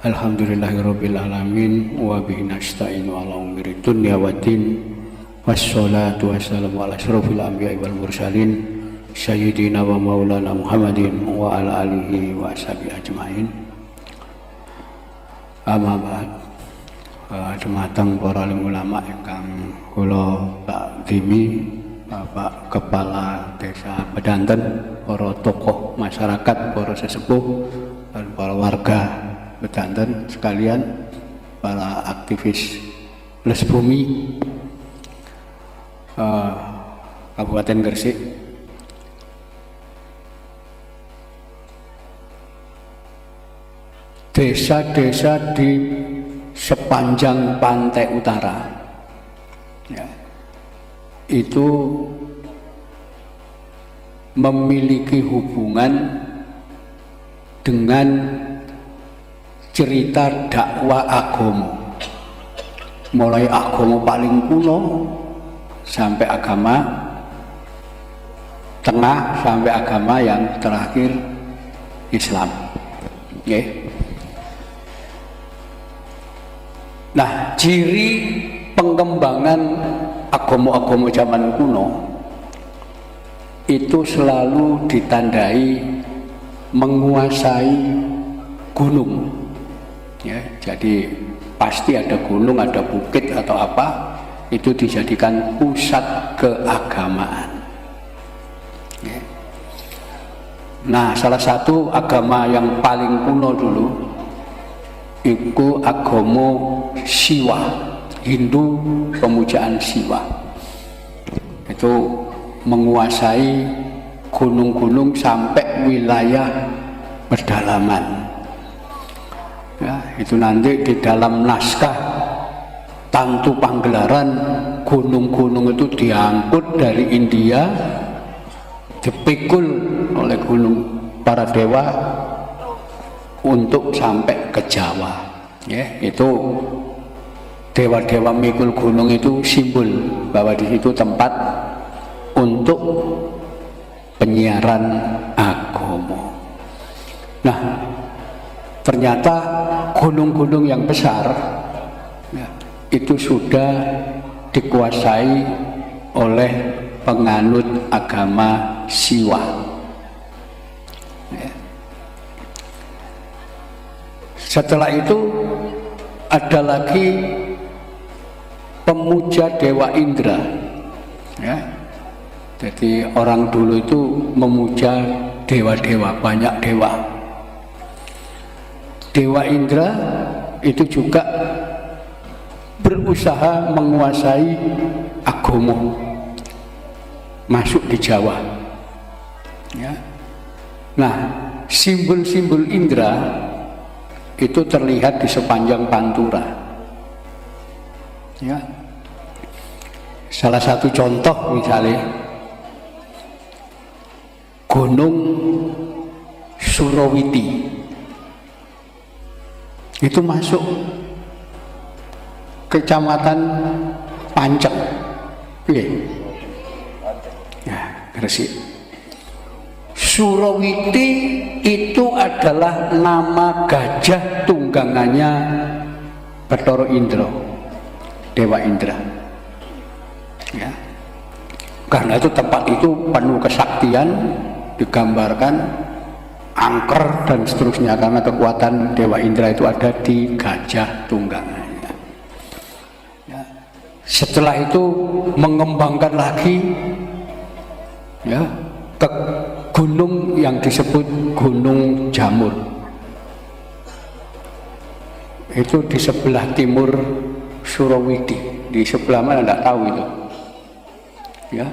Alhamdulillahirabbil alamin wa bihi nasta'inu ala umuri dunya waddin wassalatu wassalamu ala asyrofil anbiya'i wal mursalin sayyidina wa maulana Muhammadin wa ala alihi wa ashabihi ajmain. Amma ba'd. Dumateng para alim ulama ingkang kula takzimi, Bapak Kepala Desa Pedanten, para tokoh masyarakat, para sesepuh dan para warga Pedanten sekalian, para aktivis Les Bumi Kabupaten Gresik. Desa-desa di sepanjang pantai utara ya, itu memiliki hubungan dengan cerita dakwah agama, mulai agama paling kuno sampai agama tengah sampai agama yang terakhir Islam. Okay. Nah, ciri pengembangan agama-agama zaman kuno itu selalu ditandai menguasai gunung. Ya, jadi pasti ada gunung, ada bukit atau apa, itu dijadikan pusat keagamaan. Ya. Nah, salah satu agama yang paling kuno dulu itu agama Siwa, Hindu, pemujaan Siwa. Itu menguasai gunung-gunung sampai wilayah pedalaman. Ya, itu nanti di dalam naskah Tantu Panggelaran, gunung-gunung itu diangkut dari India, dipikul oleh gunung para dewa untuk sampai ke Jawa. Ya, itu dewa-dewa mikul gunung itu simbol bahwa di situ tempat untuk penyiaran agama. Nah, ternyata gunung-gunung yang besar ya, itu sudah dikuasai oleh penganut agama Siwa. Ya. Setelah itu ada lagi pemuja Dewa Indra. Ya. Jadi orang dulu itu memuja dewa-dewa, banyak dewa. Dewa Indra itu juga berusaha menguasai agama, masuk di Jawa. Ya. Nah, simbol-simbol Indra itu terlihat di sepanjang Pantura. Ya. Salah satu contoh misalnya Gunung Surawiti itu masuk Kecamatan Panceng, ya, Gresik. Surawiti itu adalah nama gajah tunggangannya Bathara Indra, Dewa Indra. Ya. Karena itu tempat itu penuh kesaktian, digambarkan angker dan seterusnya, karena kekuatan Dewa Indra itu ada di gajah tunggangannya. Ya. Setelah itu mengembangkan lagi ya, ke gunung yang disebut Gunung Jamur. Itu di sebelah timur Surawiti, di sebelah mana tidak tahu itu. Ya.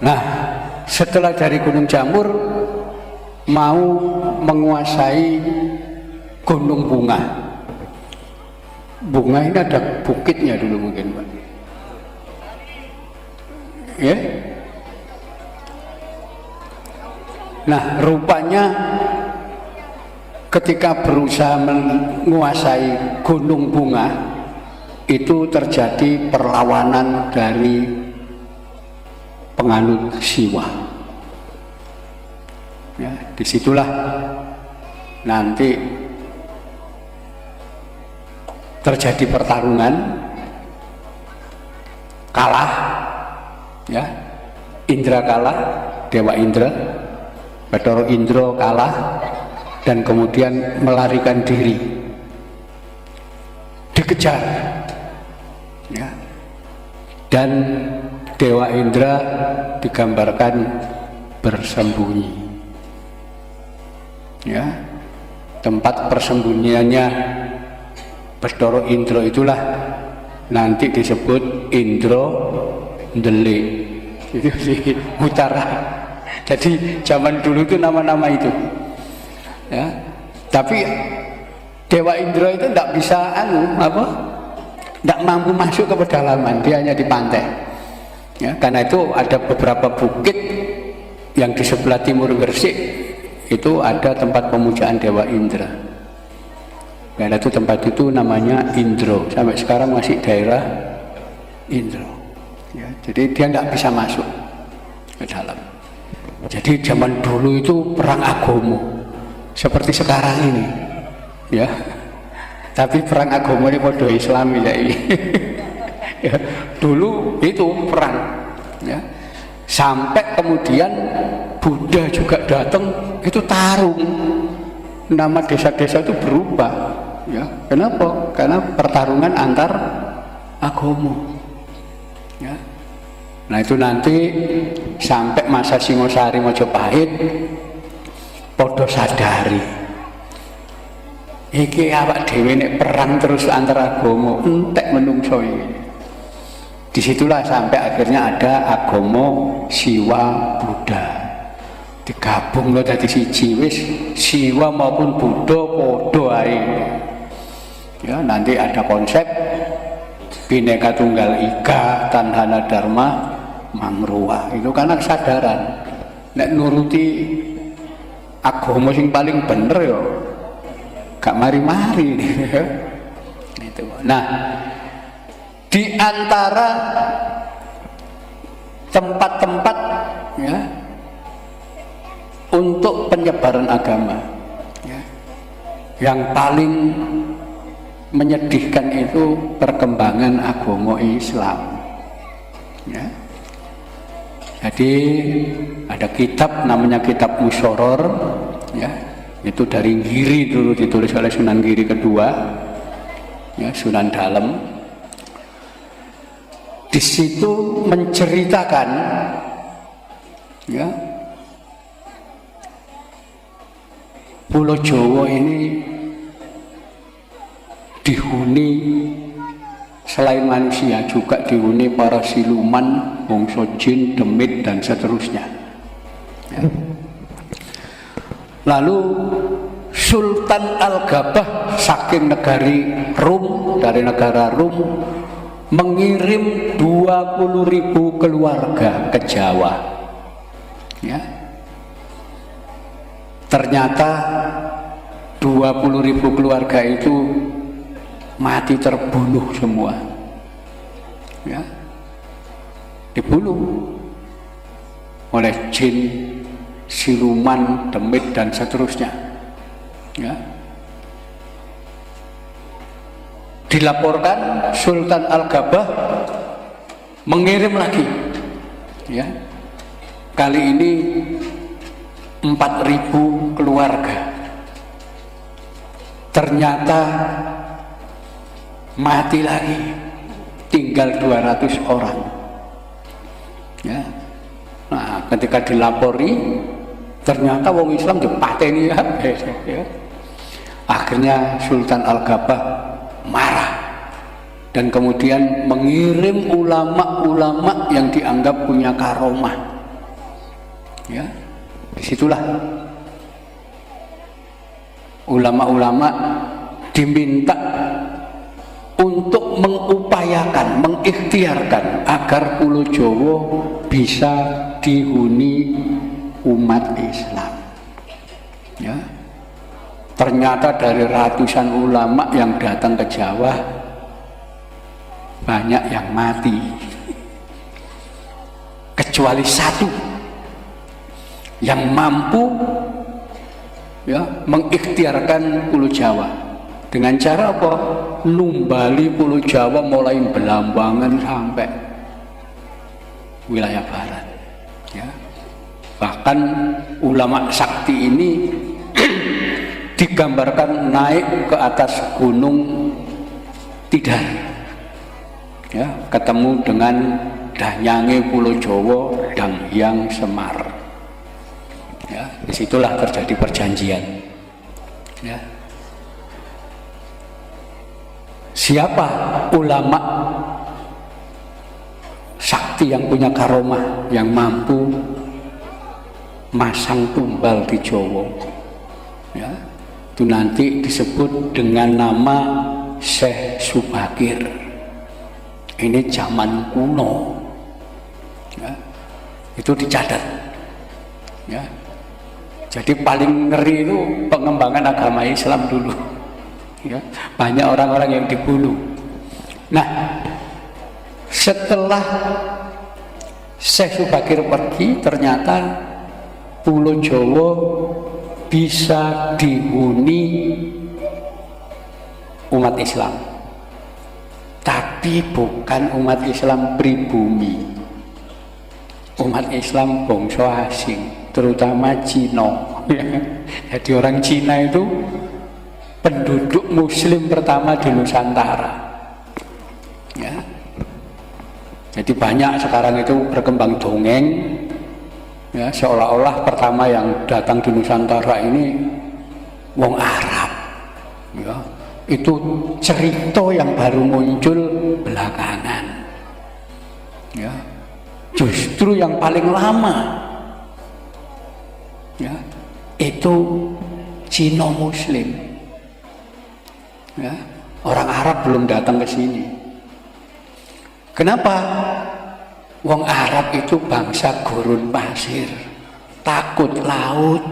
Nah, setelah dari Gunung Jamur mau menguasai Gunung Bunga. Bunga ini ada bukitnya dulu mungkin, Pak. Ya. Nah, rupanya ketika berusaha menguasai Gunung Bunga itu terjadi perlawanan dari penganut Siwa. Ya, disitulah nanti terjadi pertarungan, kalah, ya, Indra kalah, Dewa Indra, Bathara Indra kalah, dan kemudian melarikan diri, dikejar, ya, dan Dewa Indra digambarkan bersembunyi, ya, tempat persembunyiannya Bathara Indra itulah nanti disebut Indra Ndelik, itu di utara. Jadi zaman dulu itu nama-nama itu, ya. Tapi Dewa Indra itu tidak bisa tidak mampu masuk ke pedalaman, dia hanya di pantai, ya, karena itu ada beberapa bukit yang di sebelah timur Gresik itu ada tempat pemujaan Dewa Indra. Karena itu tempat itu namanya Indro, sampai sekarang masih daerah Indro, ya, jadi dia tidak bisa masuk ke dalam. Jadi zaman dulu itu perang agama seperti sekarang ini, ya, tapi perang agama ini podo Islam ya, ya. Dulu itu perang, ya, sampai kemudian Buddha juga datang, itu tarung, nama desa-desa itu berubah, ya. Kenapa? Karena pertarungan antar agama, ya. Nah itu nanti sampai masa Singosari Mojopahit podo sadari iki awak dhewe nek perang terus antara agama entek menungso iki. Disitulah sampai akhirnya ada agama Siwa Buddha digabung lo dadi siji, wis Siwa maupun Buddha podo ae, ya. Nanti ada konsep Bhinneka Tunggal Ika Tanhana Dharma Mangruwa, itu karena kesadaran nek nuruti agama sing paling bener yo gak mari-mari gitu. Nah, di antara tempat-tempat, ya, untuk penyebaran agama, ya, yang paling menyedihkan itu perkembangan agama Islam, ya. Jadi ada kitab namanya kitab Musyoror, ya, itu dari Giri dulu, ditulis oleh Sunan Giri kedua, ya, Sunan Dalem. Di situ menceritakan, ya, Pulau Jawa ini dihuni selain manusia juga dihuni para siluman, bangsa jin, demit, dan seterusnya, ya. Lalu Sultan Al-Gabah saking dari negara Rum mengirim 20.000 keluarga ke Jawa, ya. Ternyata 20.000 keluarga itu mati terbunuh semua, ya, dibunuh oleh jin, siluman, demit, dan seterusnya, ya. Dilaporkan Sultan Al-Gabah mengirim lagi, ya, kali ini 4.000 keluarga. Ternyata mati lagi, tinggal 200 orang, ya. Nah, ketika dilapori ternyata wong Islam dipateni habis, ya. Akhirnya Sultan Al-Gabah marah dan kemudian mengirim ulama-ulama yang dianggap punya karomah, ya. Disitulah ulama-ulama diminta untuk mengupayakan, mengikhtiarkan agar Pulau Jawa bisa dihuni umat Islam, ya. Ternyata dari ratusan ulama yang datang ke Jawa banyak yang mati, kecuali satu yang mampu ya, mengikhtiarkan Pulau Jawa dengan cara apa? Numbali Pulau Jawa mulai Belambangan sampai wilayah barat, ya. Bahkan ulama sakti ini digambarkan naik ke atas gunung Tidar, ya, ketemu dengan Danyange Pulau Jawa dan Hyang Semar, ya, disitulah terjadi perjanjian, ya. Siapa ulama sakti yang punya karomah, yang mampu masang tumbal di Jawa, ya, itu nanti disebut dengan nama Syekh Subakir. Ini zaman kuno, ya, itu dicatat, ya. Jadi paling ngeri itu pengembangan agama Islam dulu, ya. Banyak orang-orang yang dibunuh. Nah, setelah Syekh Subakir pergi, ternyata Pulau Jawa bisa dihuni umat Islam, tapi bukan umat Islam pribumi, umat Islam bangsa asing, terutama Cina. Jadi orang Cina itu penduduk Muslim pertama di Nusantara, ya. Jadi banyak sekarang itu berkembang dongeng, ya, seolah-olah pertama yang datang di Nusantara ini wong Arab, ya. Itu cerita yang baru muncul belakangan, ya. Justru yang paling lama, ya, itu Cina Muslim, ya. Orang Arab belum datang ke sini. Kenapa? Wong Arab itu bangsa gurun pasir, takut laut,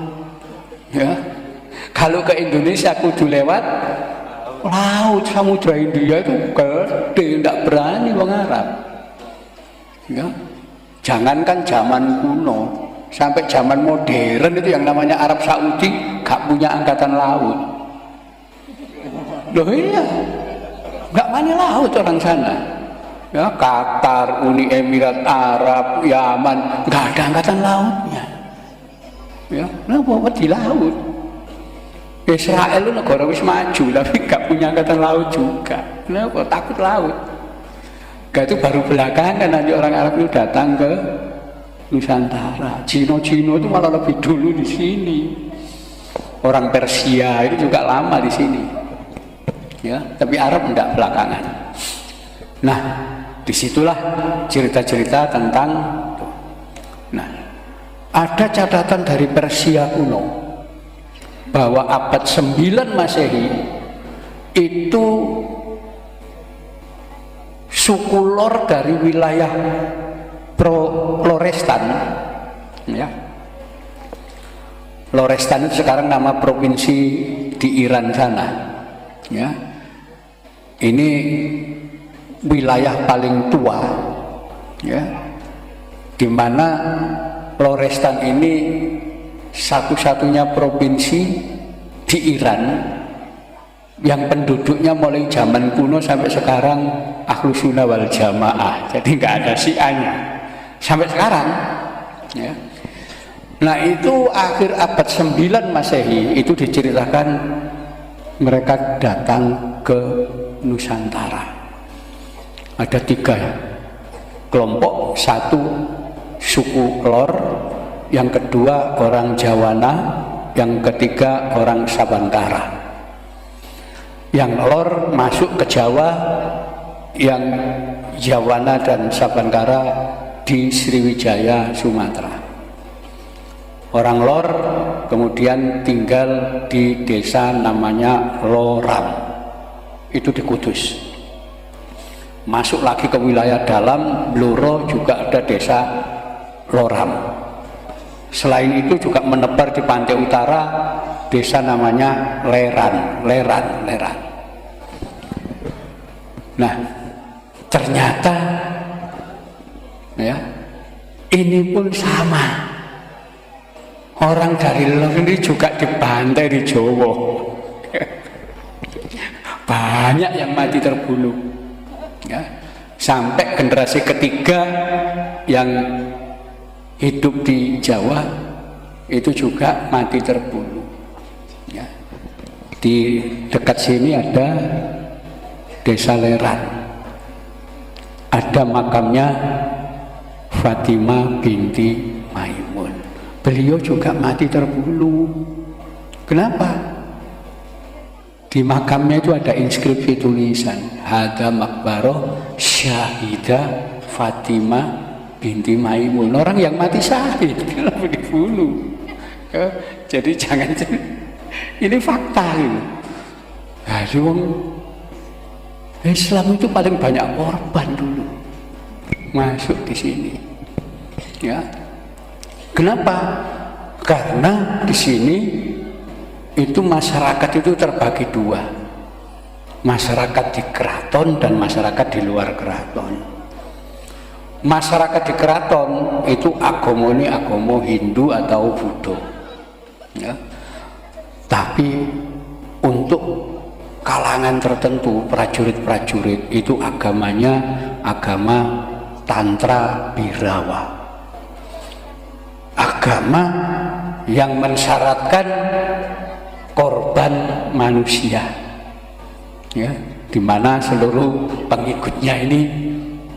ya. Kalau ke Indonesia kudu lewat laut, Samudra India itu gede, tidak berani wong Arab, ya. Jangankan zaman kuno, sampai zaman modern itu yang namanya Arab Saudi gak punya angkatan laut. Loh iya, gak punya laut orang sana, ya. Qatar, Uni Emirat Arab, Yaman, gak ada angkatan lautnya, ya. Kenapa di laut? Israel itu negara wis maju, tapi gak punya angkatan laut juga. Kenapa? Takut laut. Gak, itu baru belakangan nanti orang Arab itu datang ke Nusantara. Cina-Cina itu malah lebih dulu di sini. Orang Persia itu juga lama di sini, ya. Tapi Arab enggak belakangan. Nah, disitulah cerita-cerita tentang. Nah, ada catatan dari Persia kuno bahwa abad 9 Masehi itu suku Lor dari wilayah Lorestan, ya. Lorestan itu sekarang nama provinsi di Iran sana, ya. Ini wilayah paling tua, ya, di mana Lorestan ini satu-satunya provinsi di Iran yang penduduknya mulai zaman kuno sampai sekarang Ahlus Sunnah wal Jamaah. Jadi nggak ada Syiahnya sampai sekarang, ya. Nah, itu akhir abad 9 Masehi itu diceritakan mereka datang ke Nusantara. Ada 3 kelompok, satu suku Lor, yang kedua orang Jawana, yang ketiga orang Sabantara. Yang Lor masuk ke Jawa, yang Jawana dan Sabantara di Sriwijaya, Sumatera. Orang Lor kemudian tinggal di desa namanya Loram, itu di Kudus. Masuk lagi ke wilayah dalam Bluro juga ada desa Loram. Selain itu juga menebar di pantai utara desa namanya Leran. Nah, ternyata, ya, ini pun sama. Orang dari luar ini juga dibantai di Jawa. Banyak yang mati terbunuh. Ya. Sampai generasi ketiga yang hidup di Jawa itu juga mati terbunuh. Ya. Di dekat sini ada Desa Leran, ada makamnya Fatimah binti Maimun. Beliau juga mati terbunuh. Kenapa? Di makamnya itu ada inskripsi tulisan, Hada Makbaroh Syahidah Fatimah binti Maimun. Orang yang mati syahid kenapa dibunuh? Ya, jadi jangan, ini fakta ini. Jadi Islam itu paling banyak korban dulu masuk di sini. Ya, kenapa? Karena di sini itu masyarakat itu terbagi dua, masyarakat di keraton dan masyarakat di luar keraton. Masyarakat di keraton itu agama ini agama Hindu atau Buddha, ya. Tapi untuk kalangan tertentu, prajurit-prajurit itu agamanya agama Tantra Birawa, agama yang mensyaratkan korban manusia, ya, di mana seluruh pengikutnya ini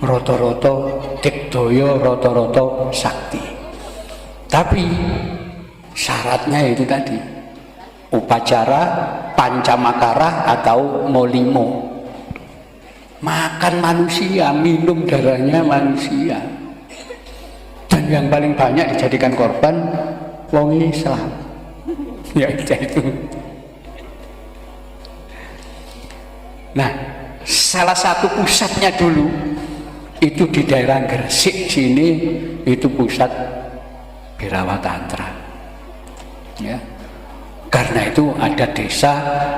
roto-roto digdaya, roto-roto sakti. Tapi syaratnya itu tadi, upacara pancamakara atau molimo, makan manusia, minum darahnya manusia. Dan yang paling banyak dijadikan korban wong Islam. Ya itu. Nah, salah satu pusatnya dulu itu di daerah Gresik sini, itu pusat Birawa Tantra. Ya. Karena itu ada desa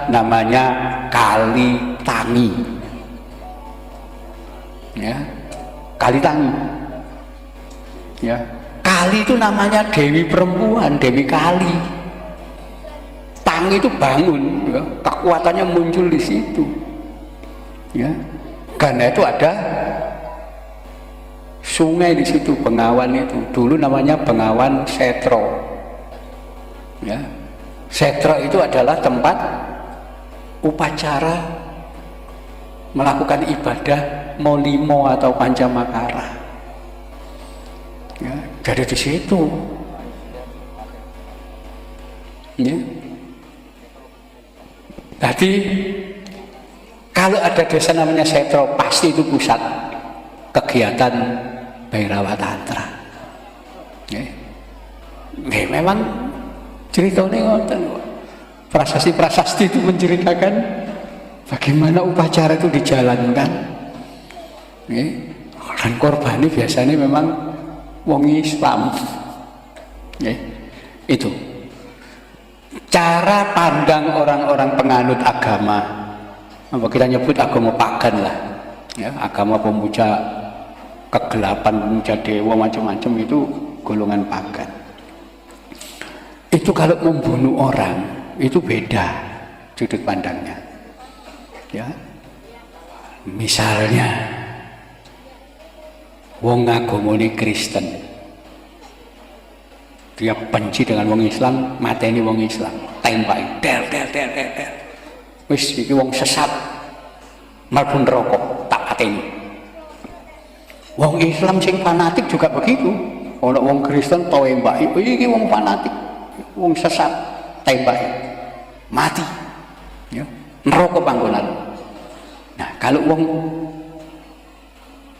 namanya Kalitangi. Ya, Kalitangi. Ya, Kali itu namanya Dewi perempuan, Dewi Kali. Tangi itu bangun, ya, kekuatannya muncul di situ. Ya, karena itu ada sungai di situ, Bengawan itu. Dulu namanya Bengawan Setro. Ya, Setro itu adalah tempat upacara melakukan ibadah molimo atau pancamakara. Ya, jadi di situ. Ya. Jadi kalau ada desa namanya Setro, pasti itu pusat kegiatan Bhairawa Tantra. Ya. Ya, memang ceritanya ngoten. Prasasti-prasasti itu menceritakan bagaimana upacara itu dijalankan. Ya. Dan korban ini biasanya memang wong Islam. Ya. Itu cara pandang orang-orang penganut agama, apa kita nyebut agama pagan lah, ya, agama pemuja kegelapan, pemuja dewa macam-macam, itu golongan pagan. Itu kalau membunuh orang itu beda sudut pandangnya. Ya, misalnya wong agamane Kristen, dia benci dengan wong Islam, mateni wong Islam, tembaki, del. Wis iki wong sesat, mlebu neraka, tak pateni. Wong Islam sing fanatik juga begitu. Ana wong Kristen tembaki, iki wong fanatik, wong sesat, tembaki, mati. Ya, neraka panggonan. Nah, kalau wong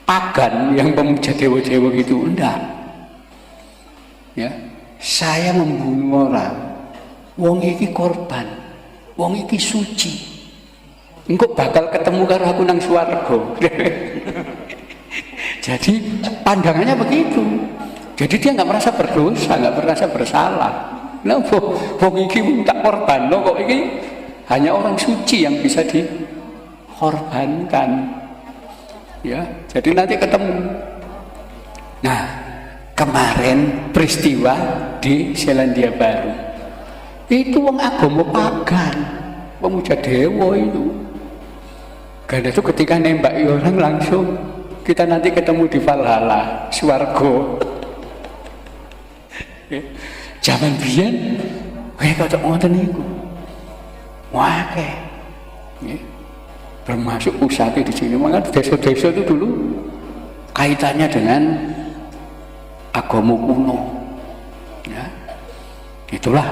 pagan yang pemuja dewa-dewa gitu, enggak. Ya, saya membunuh orang, wong iki korban, wong iki suci, engko bakal ketemu karo aku nang swarga. Jadi pandangannya begitu. Jadi dia nggak merasa berdosa, nggak merasa bersalah. Nah, wong iki tak korban, kok iki hanya orang suci yang bisa dikorbankan. Ya, jadi nanti ketemu. Nah, kemarin peristiwa di Selandia Baru. Itu wong agama pagan, pemuja dewa itu. Karena itu ketika nembak orang langsung kita nanti ketemu di Valhalla, swarga. Zaman biyen kok ngoten niku. Wah, termasuk pusatnya di sini. Maka desa-desa itu dulu kaitannya dengan agama kuno. Ya. Itulah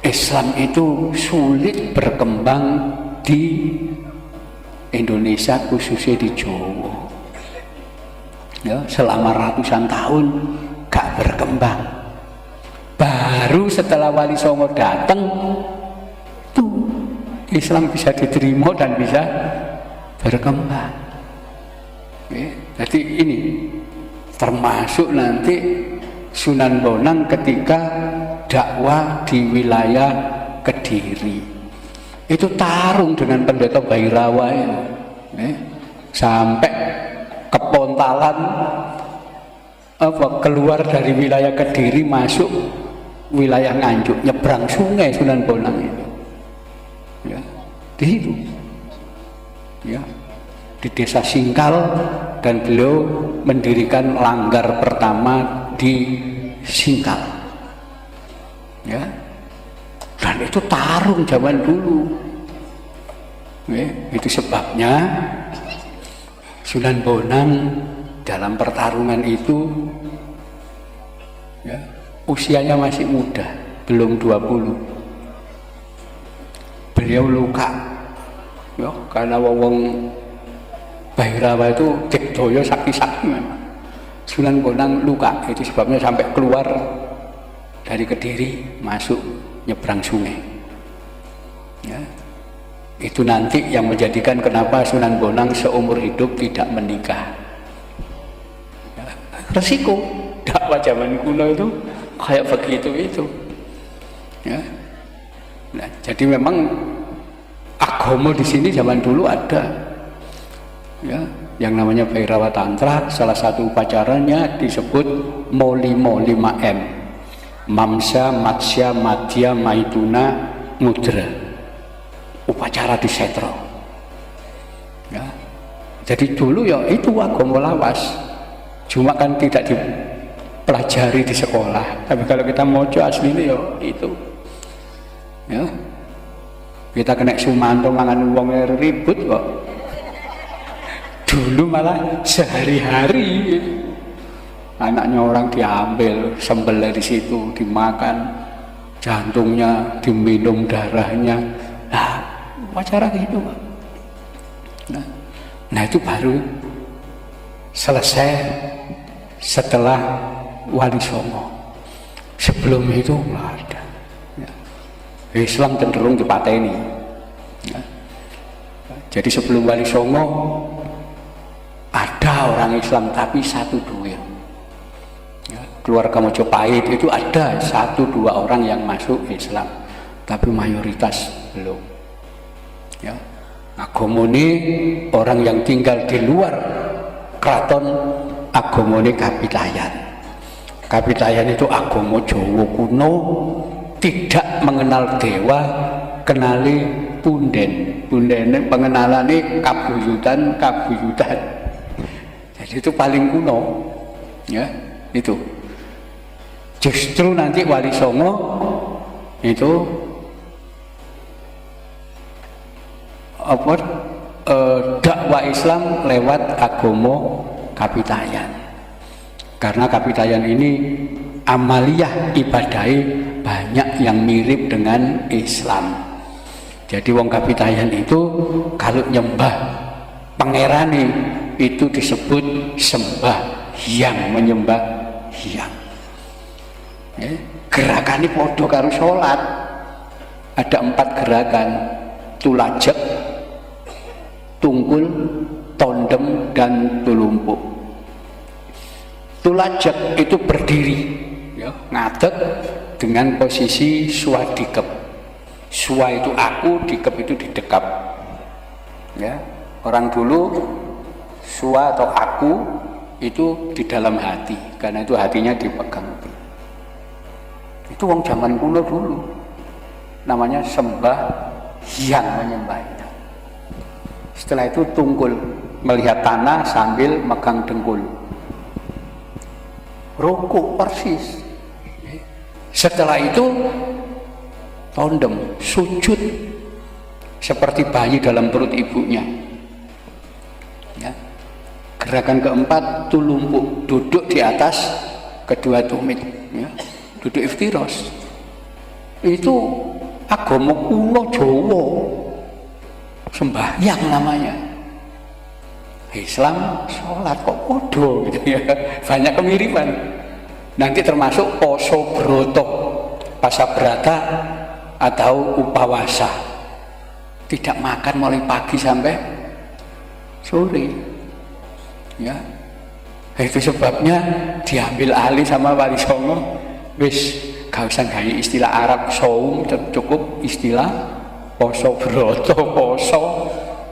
Islam itu sulit berkembang di Indonesia, khususnya di Jawa. Ya, selama ratusan tahun gak berkembang. Baru setelah Wali Songo datang, tuh Islam bisa diterima dan bisa berkembang. Oke, jadi ini termasuk nanti Sunan Bonang ketika dakwah di wilayah Kediri. Itu tarung dengan pendeta Bhairawa itu. Sampai kepontalan keluar dari wilayah Kediri masuk wilayah Nganjuk, nyebrang sungai Sunan Bonang itu. Ya, di situ. Ya, di desa Singkal, dan beliau mendirikan langgar pertama di Singkal. Ya. Dan itu tarung zaman dulu. Ya, itu sebabnya Sunan Bonang dalam pertarungan itu ya, usianya masih muda, belum 20. Beliau luka ya, karena wong Bhairawa itu Digdaya sakti-sakti memang. Sunan Bonang luka, itu sebabnya sampai keluar dari Kediri masuk nyebrang sungai ya. Itu nanti yang menjadikan kenapa Sunan Bonang seumur hidup tidak menikah. Resiko dakwah zaman kuno itu kayak begitu itu ya. Nah, jadi memang agama di sini zaman dulu ada ya, yang namanya Bhairawa Tantra. Salah satu upacaranya disebut Moli-Moli Maem, Mamsa, Matsya, Madhya, Maituna, Mudra. Upacara di Setro ya. Jadi dulu ya itu agama lawas, cuma kan tidak dipelajari di sekolah. Tapi kalau kita mau aslinya ya itu ya. Kita kena Sumanto mangan wong ribut kok. Dulu malah sehari-hari anaknya orang diambil, sembel dari situ, dimakan, jantungnya diminum darahnya. Nah, upacara gitu. Nah itu baru selesai setelah Wali Songo. Sebelum itu nggak ada. Ya. Islam cenderung dipateni. Ya. Jadi sebelum Wali Songo ada orang Islam tapi 1-2. Ya. Keluarga Mojopahit itu ada 1-2 orang yang masuk Islam, tapi mayoritas belum. Ya. Agamane orang yang tinggal di luar keraton, agamane Kapitayan. Kapitayan itu agama Jawa kuno, tidak mengenal dewa, kenali punden. Punden pengenalane kabuyutan. Jadi itu paling kuno. Ya, itu. Justru nanti Wali Songo itu dakwah Islam lewat agama Kapitayan. Karena Kapitayan ini amaliyah ibadahnya banyak yang mirip dengan Islam. Jadi wong Kapitayan itu kalau nyembah pangerane itu disebut sembah hyang, menyembah hyang. Gerakan ini podo karo sholat. Ada 4 gerakan: tulajek, tungkul, tondem, dan tulumpuk. Tulajek itu berdiri ya, ngadeg dengan posisi swadikep. Swa itu aku, dikep itu didekap ya. Orang dulu swa atau aku itu di dalam hati, karena itu hatinya dipegang. Itu wong zaman kuno dulu, namanya sembah yang menyembahnya. Setelah itu tungkul, melihat tanah sambil megang dengkul, rukuk persis. Setelah itu tondem, sujud seperti bayi dalam perut ibunya. Ya. Gerakan keempat tulumpuk, duduk di atas kedua tumit, ya. Duduk iftiros. Itu agama kuno Jawa, sembahyang namanya. Islam sholat kok podo gitu ya. Banyak kemiripan. Nanti termasuk poso broto, pasabrata atau upawasa, tidak makan mulai pagi sampai sore, ya. Itu sebabnya diambil alih sama Wali Songo. Wis gak usah gaya istilah Arab saum, cukup istilah poso broto, poso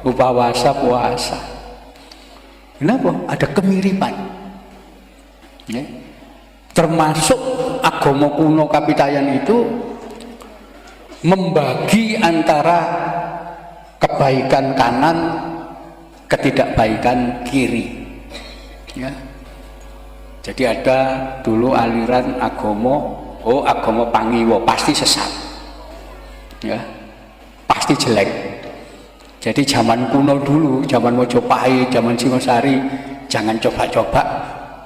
upawasa, puasa. Kenapa? Ada kemiripan, ya. Termasuk agama kuno Kapitayan itu membagi antara kebaikan kanan, ketidakbaikan kiri, ya. Jadi ada dulu aliran agama, agama Pangiwa, pasti sesat, ya, pasti jelek. Jadi zaman kuno dulu, zaman Mojopahit, zaman Singosari, jangan coba-coba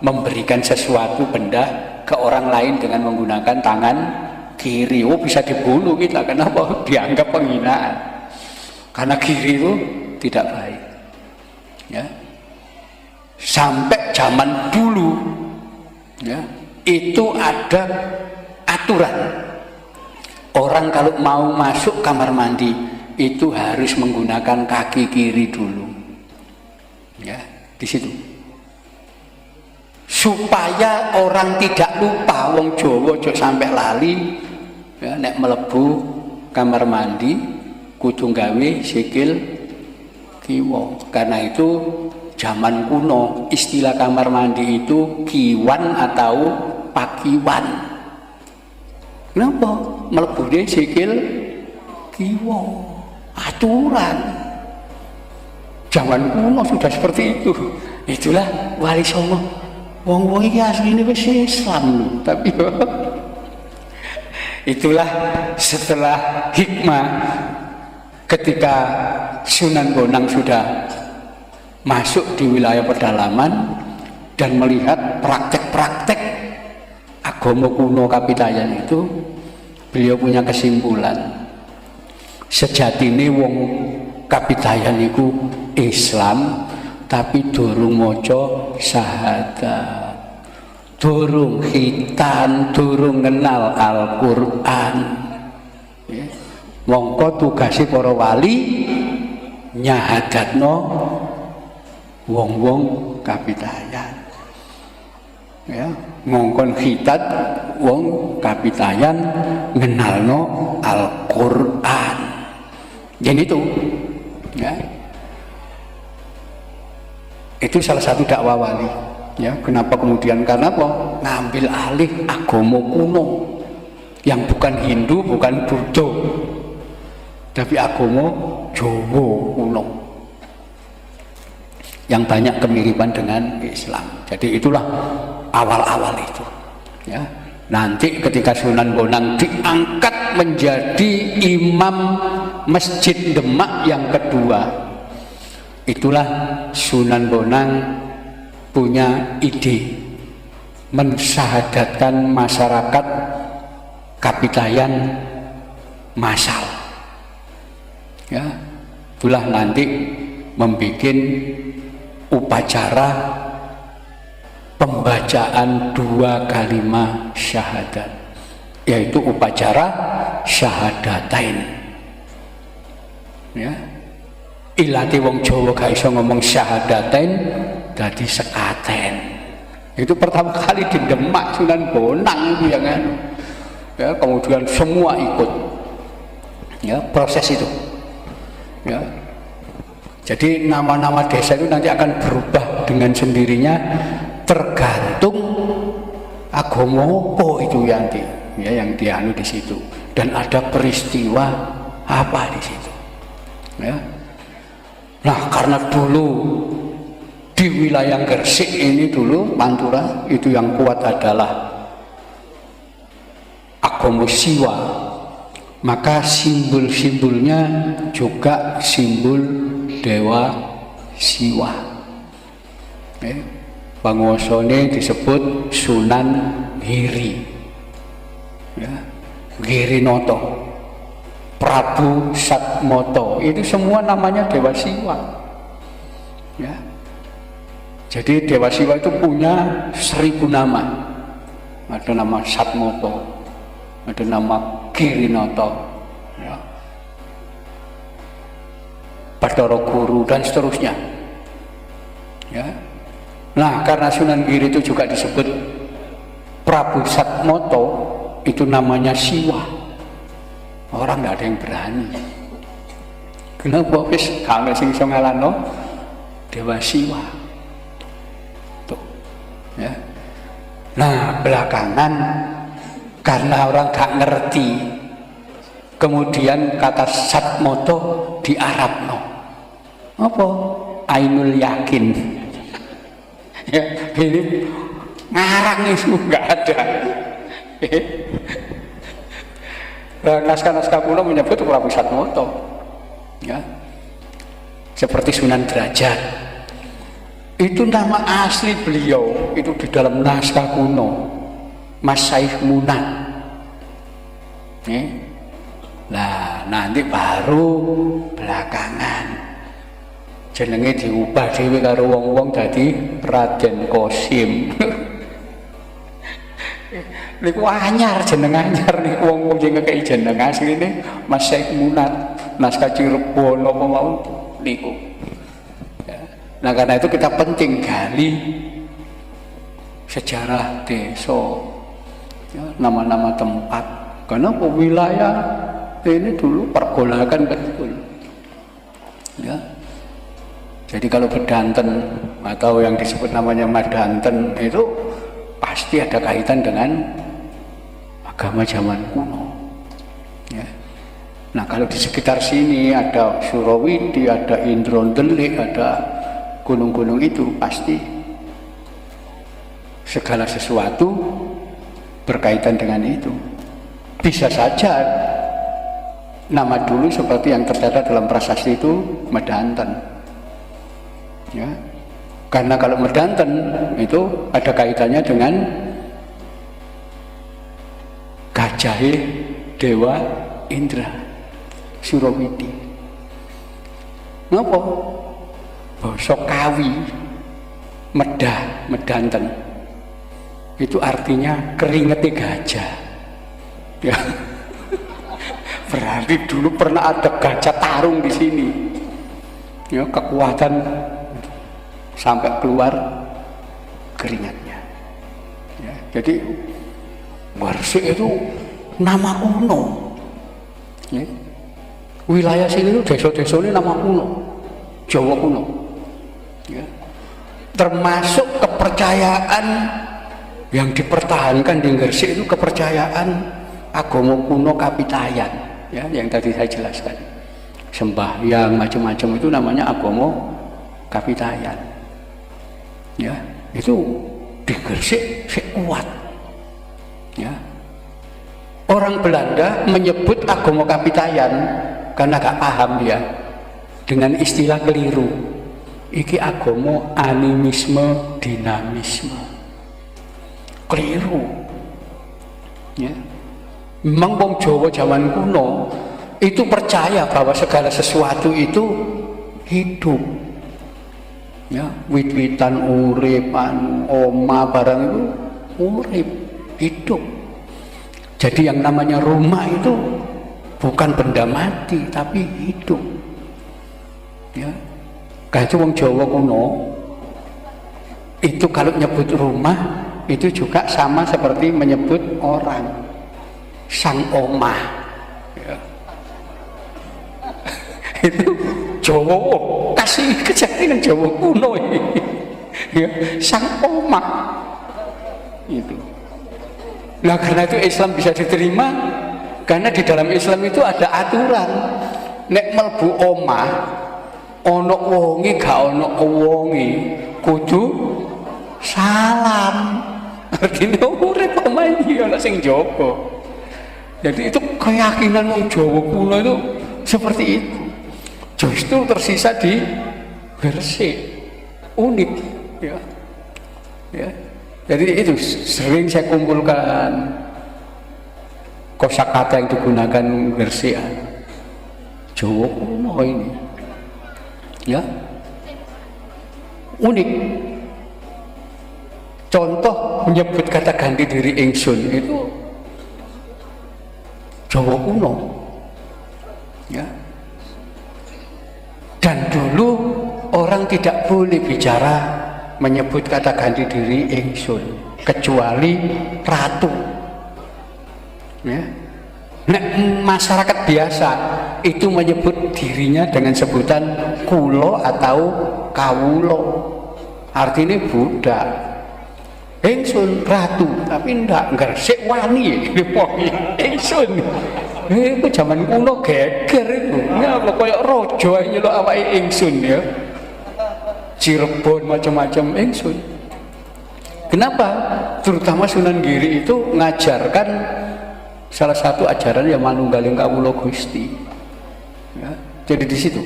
memberikan sesuatu benda ke orang lain dengan menggunakan tangan kiri. Bisa dibunuh kita. Kenapa? Dianggap penghinaan. Karena kiri itu tidak baik, ya. Sampai zaman dulu, ya, itu ada aturan. Orang kalau mau masuk kamar mandi itu harus menggunakan kaki kiri dulu, ya, di situ. Supaya orang tidak lupa, wong Jawa ojo sampai lali, ya, nek mlebu kamar mandi kudu gawe sikil kiwa. Karena itu zaman kuno istilah kamar mandi itu kiwan atau pakiwan. Kenapa? Mlebune sikil kiwa. Aturan zaman kuno sudah seperti itu. Itulah Wali Songo. Wong-wong iki asline wis Islam lho, tapi itulah setelah hikmah ketika Sunan Bonang sudah masuk di wilayah pedalaman dan melihat praktek-praktek agama kuno Kapitayan itu, beliau punya kesimpulan. Sejatine wong Kapitayan iku Islam tapi durung maca syahadat, durung khitan, durung kenal Al-Qur'an, ya. Mongko tugase para wali nyahadatno wong-wong Kapitayan, ya. Ngongkon khitat wong Kapitayan ngenalno Al-Qur'an. Jadi itu, ya. Itu salah satu dakwah wali, ya. Kenapa kemudian? Karena apa? Ngambil alih agama kuno yang bukan Hindu, bukan Buddha, tapi agama Jawa kuno yang banyak kemiripan dengan Islam. Jadi itulah awal-awal itu, ya. Nanti ketika Sunan Bonang diangkat menjadi imam Masjid Demak yang kedua, itulah Sunan Bonang punya ide mensyahadatkan masyarakat Kapitayan massal, ya. Itulah nanti membuat upacara pembacaan 2 kalimat syahadat, yaitu upacara syahadatain, ya. Ilati wong Jawa gak iso ngomong syahadatain, dadi sekaten. Itu pertama kali di Demak Sunan Bonang itu, ya kan, ya. Kemudian semua ikut, ya, proses itu, ya. Jadi nama-nama desa itu nanti akan berubah dengan sendirinya tergantung agama apa itu yang dianu di situ, dan ada peristiwa apa di situ. Ya. Nah, karena dulu di wilayah Gresik ini dulu Pantura itu yang kuat adalah agama Siwa, maka simbol-simbolnya juga simbol Dewa Siwa. Panguwasane disebut Sunan Giri, ya, Girinoto, Prabu Satmoto, itu semua namanya Dewa Siwa. Ya. Jadi Dewa Siwa itu punya 1000 nama. Ada nama Satmoto, ada nama Girinoto, ya, Bathara Guru dan seterusnya. Ya. Nah, karena Sunan Giri itu juga disebut Prabu Satmoto, itu namanya Siwa. Orang nggak ada yang berani. Kenapa? Wis kalau sing iso ngalahno Dewa Siwa. Tuh. Ya. Nah, belakangan karena orang gak ngerti, kemudian kata Satmoto di Arabno. Apa? Ainul Yakin. Ya, ini ngarang itu nggak ada. Naskah-naskah kuno menyebut Prabu Satmoto, ya, seperti Sunan Derajat. Itu nama asli beliau itu di dalam naskah kuno, Mas Saif Munat. Nah, nanti baru belakangan jenenge diubah dhewe karo wong-wong dadi Raden Qasim. Niku anyar, jeneng anyar niku wong-wong sing ngekeki jeneng asline Mas Saif Munat, naskah Cirebon apa mau niku. Ya. Nah, karena itu kita penting gali sejarah desa, ya, nama-nama tempat, karena wilayah ini dulu pergolakan betul. Ya. Jadi kalau Bedanten atau yang disebut namanya Madanten itu pasti ada kaitan dengan agama zaman kuno. Ya. Nah, kalau di sekitar sini ada Surawidi, ada Indrondelik, ada gunung-gunung itu, pasti segala sesuatu berkaitan dengan itu. Bisa saja nama dulu seperti yang tercatat dalam prasasti itu Medanten. Ya, karena kalau Medanten itu ada kaitannya dengan Gajahe Dewa Indra Surawidi. Ngapa? Basa Kawi Medanten itu artinya keringete gajah. Ya. Berarti dulu pernah ada gajah tarung di sini. Ya, kekuatan sampai keluar keringatnya. Ya, jadi Gresik itu nama kuno. Ya. Wilayah sini itu desa-desa ini nama kuno, Jawa kuno. Ya. Termasuk kepercayaan yang dipertahankan di Gresik itu kepercayaan agama kuno Kapitayan, ya, yang tadi saya jelaskan. Sembahyang macam-macam itu namanya agama Kapitayan. Ya, itu di Gresik kuat. Ya. Orang Belanda menyebut agama Kapitayan karena gak paham dia dengan istilah keliru. Iki agama animisme dinamisme. Keliru. Ya. Memang wong Jawa zaman kuno itu percaya bahwa segala sesuatu itu hidup. Ya, wit-witan urip, oma barang itu urip, hidup. Jadi yang namanya rumah itu bukan benda mati tapi hidup. Ya. Kayak wong Jawa kuno itu kalau nyebut rumah itu juga sama seperti menyebut orang, sang omah. Ya. Itu Jawa kasih kejadian Jawa kuno ini. ya, sang omah itu. Nah karena itu Islam bisa diterima karena di dalam Islam itu ada aturan. Nek melbu omah ono wonge gak ono wonge kudu salam. Artinya urip omah iki ana sing jaga. Jadi itu keyakinan wong Jawa kuno itu seperti itu. Justru tersisa di Gresik, unik ya. Ya. Jadi itu sering saya kumpulkan kosakata yang digunakan Gresik Jawa kuno ini ya, unik. Contoh menyebut kata ganti diri ingsun itu Jawa kuno ya. Dan dulu orang tidak boleh bicara menyebut kata ganti diri ingsun kecuali ratu ya. Nah, masyarakat biasa itu menyebut dirinya dengan sebutan kulo atau kawulo, artinya budak. Ingsun ratu, tapi ndak Gresik wani ingsun. Itu zaman kuno geger itu. Ngapa koyo raja nyeluk awake ingsun ya. Cirebon macam-macam ingsun. Kenapa? Terutama Sunan Giri itu ngajarkan salah satu ajaran yang manunggaling kawula Gusti. Ya, jadi di situ.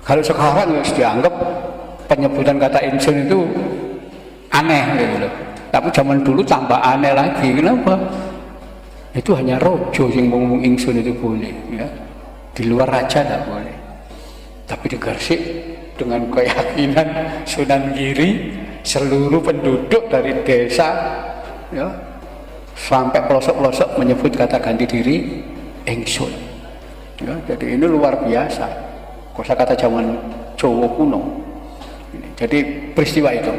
Kalau sekarang harus dianggap penyebutan kata ingsun itu aneh gitu loh. Tapi zaman dulu tambah aneh lagi. Kenapa? Itu hanya rojo yang ngomong ingsun itu boleh ya. Di luar raja tidak boleh. Tapi di Gresik dengan keyakinan Sunan Giri, seluruh penduduk dari desa ya, sampai pelosok-pelosok menyebut kata ganti diri ingsun ya. Jadi ini luar biasa kosakata zaman Jawa kuno ini. Jadi peristiwa itu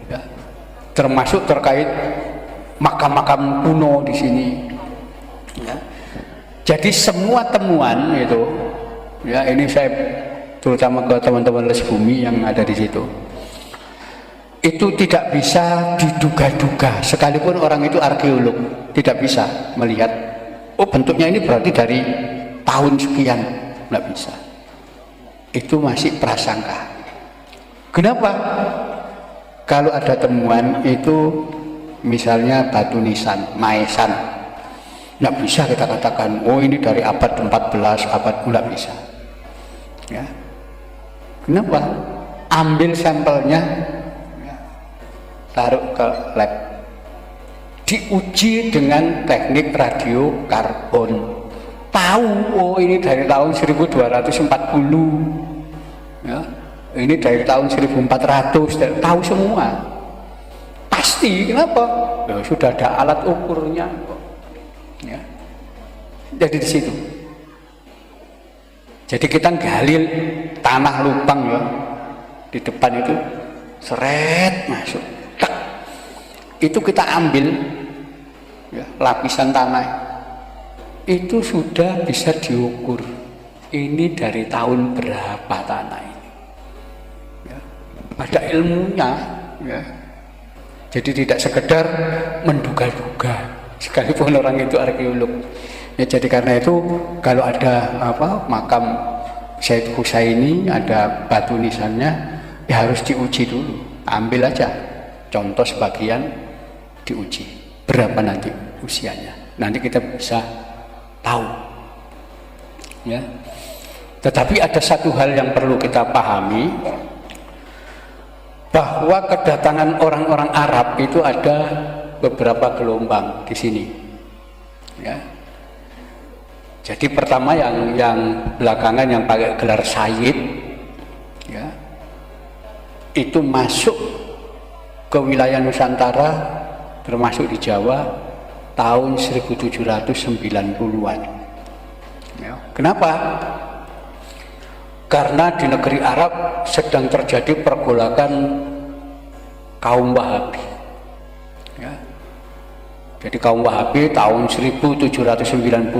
ya, termasuk terkait makam-makam kuno di sini ya. Jadi semua temuan itu ya, ini saya terutama ke teman-teman Les Bumi yang ada di situ, itu tidak bisa diduga-duga. Sekalipun orang itu arkeolog tidak bisa melihat oh bentuknya ini berarti dari tahun sekian, nggak bisa. Itu masih prasangka. Kenapa? Kalau ada temuan itu misalnya batu nisan, maesan, nggak bisa kita katakan oh ini dari abad 14, abad, nggak bisa ya. Kenapa? Ambil sampelnya ya, taruh ke lab, diuji dengan teknik radiokarbon, tahu oh ini dari tahun 1240 ya, ini dari tahun 1400, tahu semua pasti. Kenapa? Ya, sudah ada alat ukurnya ya. Jadi di situ. Jadi kita gali tanah lubang ya di depan itu, seret masuk, tak. Itu kita ambil ya, lapisan tanah itu sudah bisa diukur ini dari tahun berapa tanah ini ya. Ada ilmunya ya. Jadi tidak sekedar menduga-duga sekalipun orang itu arkeolog ya. Jadi karena itu kalau ada apa makam Syed Husaini ada batu nisannya ya harus diuji dulu. Ambil aja contoh sebagian, diuji berapa nanti usianya, nanti kita bisa tahu ya. Tetapi ada satu hal yang perlu kita pahami, bahwa kedatangan orang-orang Arab itu ada beberapa gelombang di sini ya. Jadi pertama yang belakangan yang pakai gelar Sayyid ya, itu masuk ke wilayah Nusantara termasuk di Jawa tahun 1790-an ya. Kenapa? Karena di negeri Arab sedang terjadi pergolakan kaum Wahabi ya. Jadi kaum Wahabi tahun 1790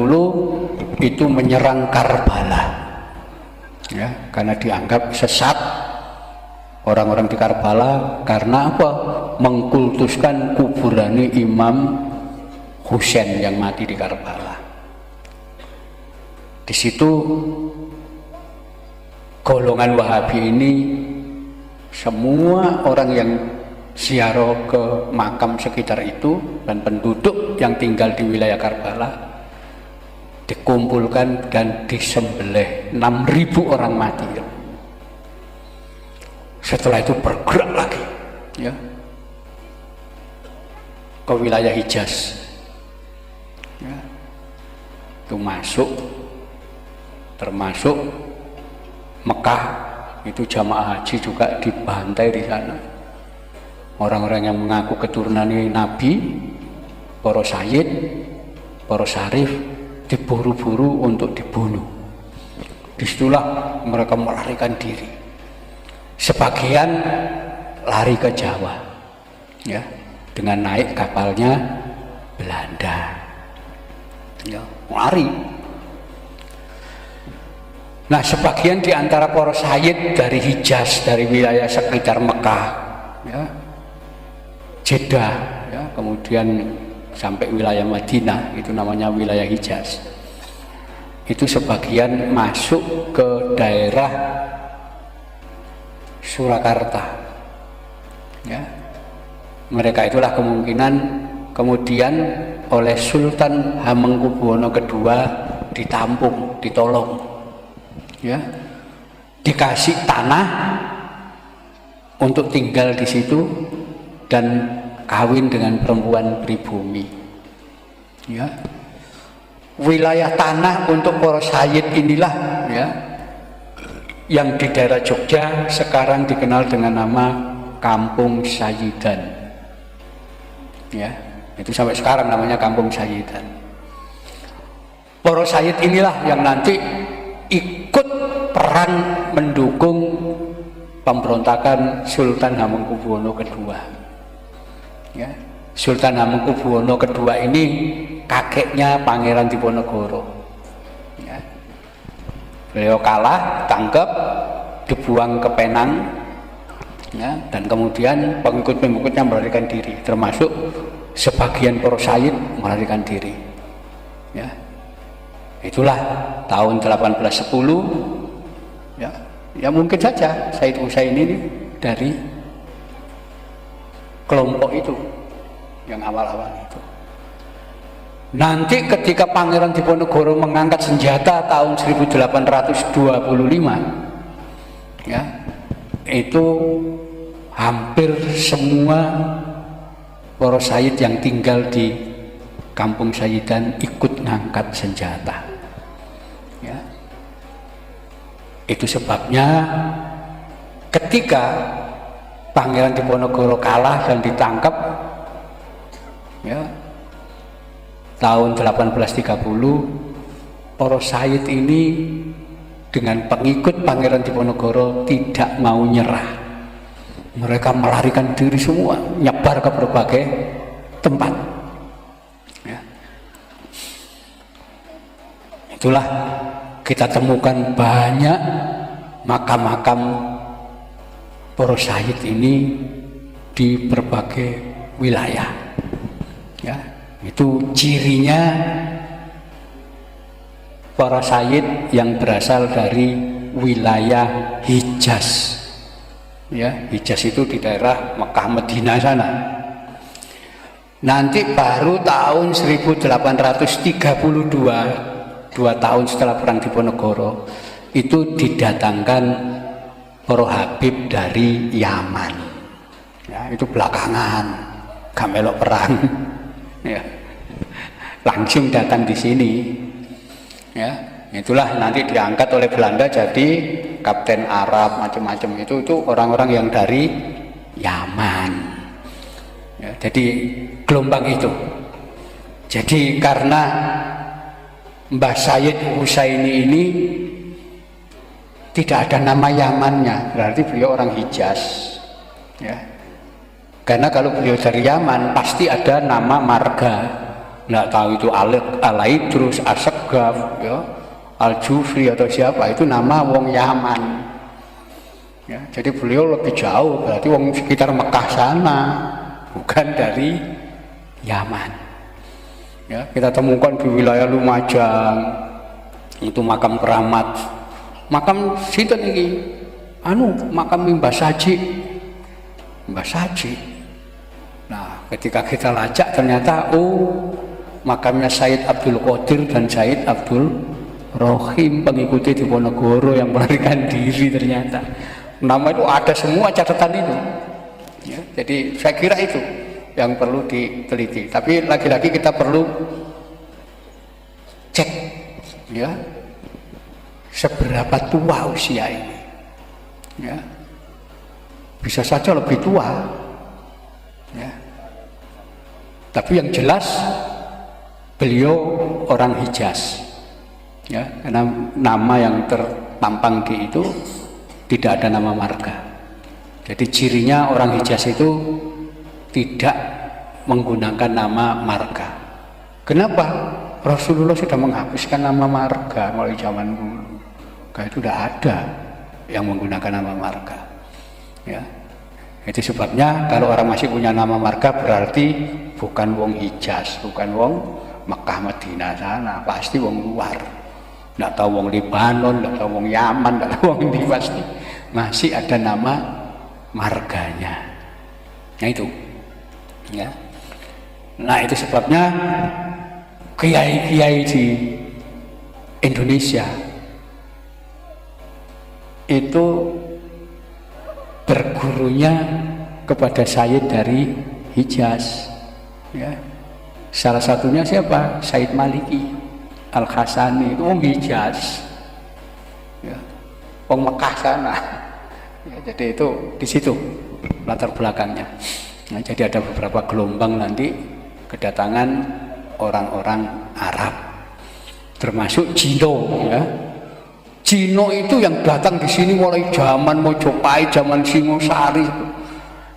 itu menyerang Karbala ya, karena dianggap sesat orang-orang di Karbala karena apa? Mengkultuskan kuburan Imam Husain yang mati di Karbala. Di situ golongan Wahabi ini, semua orang yang ziarah ke makam sekitar itu dan penduduk yang tinggal di wilayah Karbala dikumpulkan dan disembelih. 6.000 orang mati. Setelah itu bergerak lagi, ya, ke wilayah Hijaz, ya, itu masuk, termasuk Mekah, itu jamaah haji juga dibantai di sana. Orang-orang yang mengaku keturunan Nabi, para sayyid, para syarif, diburu-buru untuk dibunuh. Disitulah mereka melarikan diri. Sebagian lari ke Jawa, ya, dengan naik kapalnya Belanda, ya, lari. Nah, sebagian di antara para sayyid dari Hijaz, dari wilayah sekitar Mekah, ya, Jeddah, ya, kemudian sampai wilayah Madinah, itu namanya wilayah Hijaz. Itu sebagian masuk ke daerah Surakarta, ya. Mereka itulah kemungkinan kemudian oleh Sultan Hamengkubuwono II ditampung, ditolong, ya, dikasih tanah untuk tinggal di situ dan kawin dengan perempuan pribumi, ya. Wilayah tanah untuk para sayyid inilah, ya, yang di daerah Jogja sekarang dikenal dengan nama Kampung Sayyidan, ya, itu sampai sekarang namanya Kampung Sayyidan. Para sayyid inilah yang nanti ikut perang mendukung pemberontakan Sultan Hamengkubuwono II, ya. Sultan Hamengkubuwono II ini kakeknya Pangeran Diponegoro, ya. Beliau kalah, tangkap, dibuang ke Penang, ya, dan kemudian pengikut-pengikutnya melarikan diri, termasuk sebagian para sayyid melarikan diri, ya. Itulah tahun 1810, ya, ya mungkin saja Said Husain ini dari kelompok itu yang awal-awal itu. Nanti ketika Pangeran Diponegoro mengangkat senjata tahun 1825, ya, itu hampir semua para sayyid yang tinggal di Kampung Sayyidan ikut ngangkat senjata, ya. Itu sebabnya ketika Pangeran Diponegoro kalah dan ditangkap, ya, tahun 1830, para sayyid ini dengan pengikut Pangeran Diponegoro tidak mau nyerah. Mereka melarikan diri semua, nyebar ke berbagai tempat, ya. Itulah kita temukan banyak makam-makam para sayyid ini di berbagai wilayah, ya. Itu cirinya para sayyid yang berasal dari wilayah Hijaz, ya. Hijaz itu di daerah Mekah Madinah sana. Nanti baru tahun 1832, 2 tahun setelah perang Diponegoro, itu didatangkan para habib dari Yaman, ya. Itu belakangan, gak melok perang, ya, langsung datang di sini, ya. Itulah nanti diangkat oleh Belanda jadi kapten Arab macam-macam, itu orang-orang yang dari Yaman, ya. Jadi gelombang itu. Jadi karena Mbah Sayyid Husaini ini tidak ada nama Yamannya, berarti beliau orang Hijaz, ya. Karena kalau beliau dari Yaman pasti ada nama marga, nggak tahu itu Al-Aidrus, As-Saggaf, ya, Al-Jufri atau siapa, itu nama wong Yaman, Ya, jadi beliau lebih jauh, berarti wong sekitar Mekah sana, bukan dari Yaman. Ya, kita temukan di wilayah Lumajang itu makam keramat, makam sinten iki? Makam Mbah Saji. Mbah Saji. Nah, ketika kita lacak ternyata makamnya Said Abdul Qadir dan Said Abdul Rohim, pengikuti Diponegoro yang melarikan diri ternyata. Nama itu ada semua catatan itu. Ya, jadi saya kira itu yang perlu diteliti. Tapi lagi-lagi kita perlu cek, ya, seberapa tua usia ini. Ya, bisa saja lebih tua. Ya. Tapi yang jelas beliau orang Hijaz. Ya, karena nama yang terpampang di itu tidak ada nama marga. Jadi cirinya orang Hijaz itu tidak menggunakan nama marga. Kenapa? Rasulullah sudah menghapuskan nama marga mulai zaman dulu. Karena itu sudah ada yang menggunakan nama marga. Ya, itu sebabnya kalau orang masih punya nama marga berarti bukan wong Hijaz, bukan wong Mekah Madinah sana, pasti wong luar. Nggak tahu wong Libanon, nggak tahu wong Yaman, nggak tahu wong ini, pasti masih ada nama marganya. Nah itu, ya. Nah itu sebabnya kiai-kiai di Indonesia itu bergurunya kepada Sayyid dari Hijaz. Ya. Salah satunya siapa? Sayyid Maliki Al-Hasani, itu wong Hijaz, ya, wong Mekah sana. Ya, jadi itu di situ latar belakangnya. Nah, jadi ada beberapa gelombang nanti kedatangan orang-orang Arab, termasuk Cino. Ya, Cino itu yang datang di sini mulai zaman Mojopahit, zaman Singosari,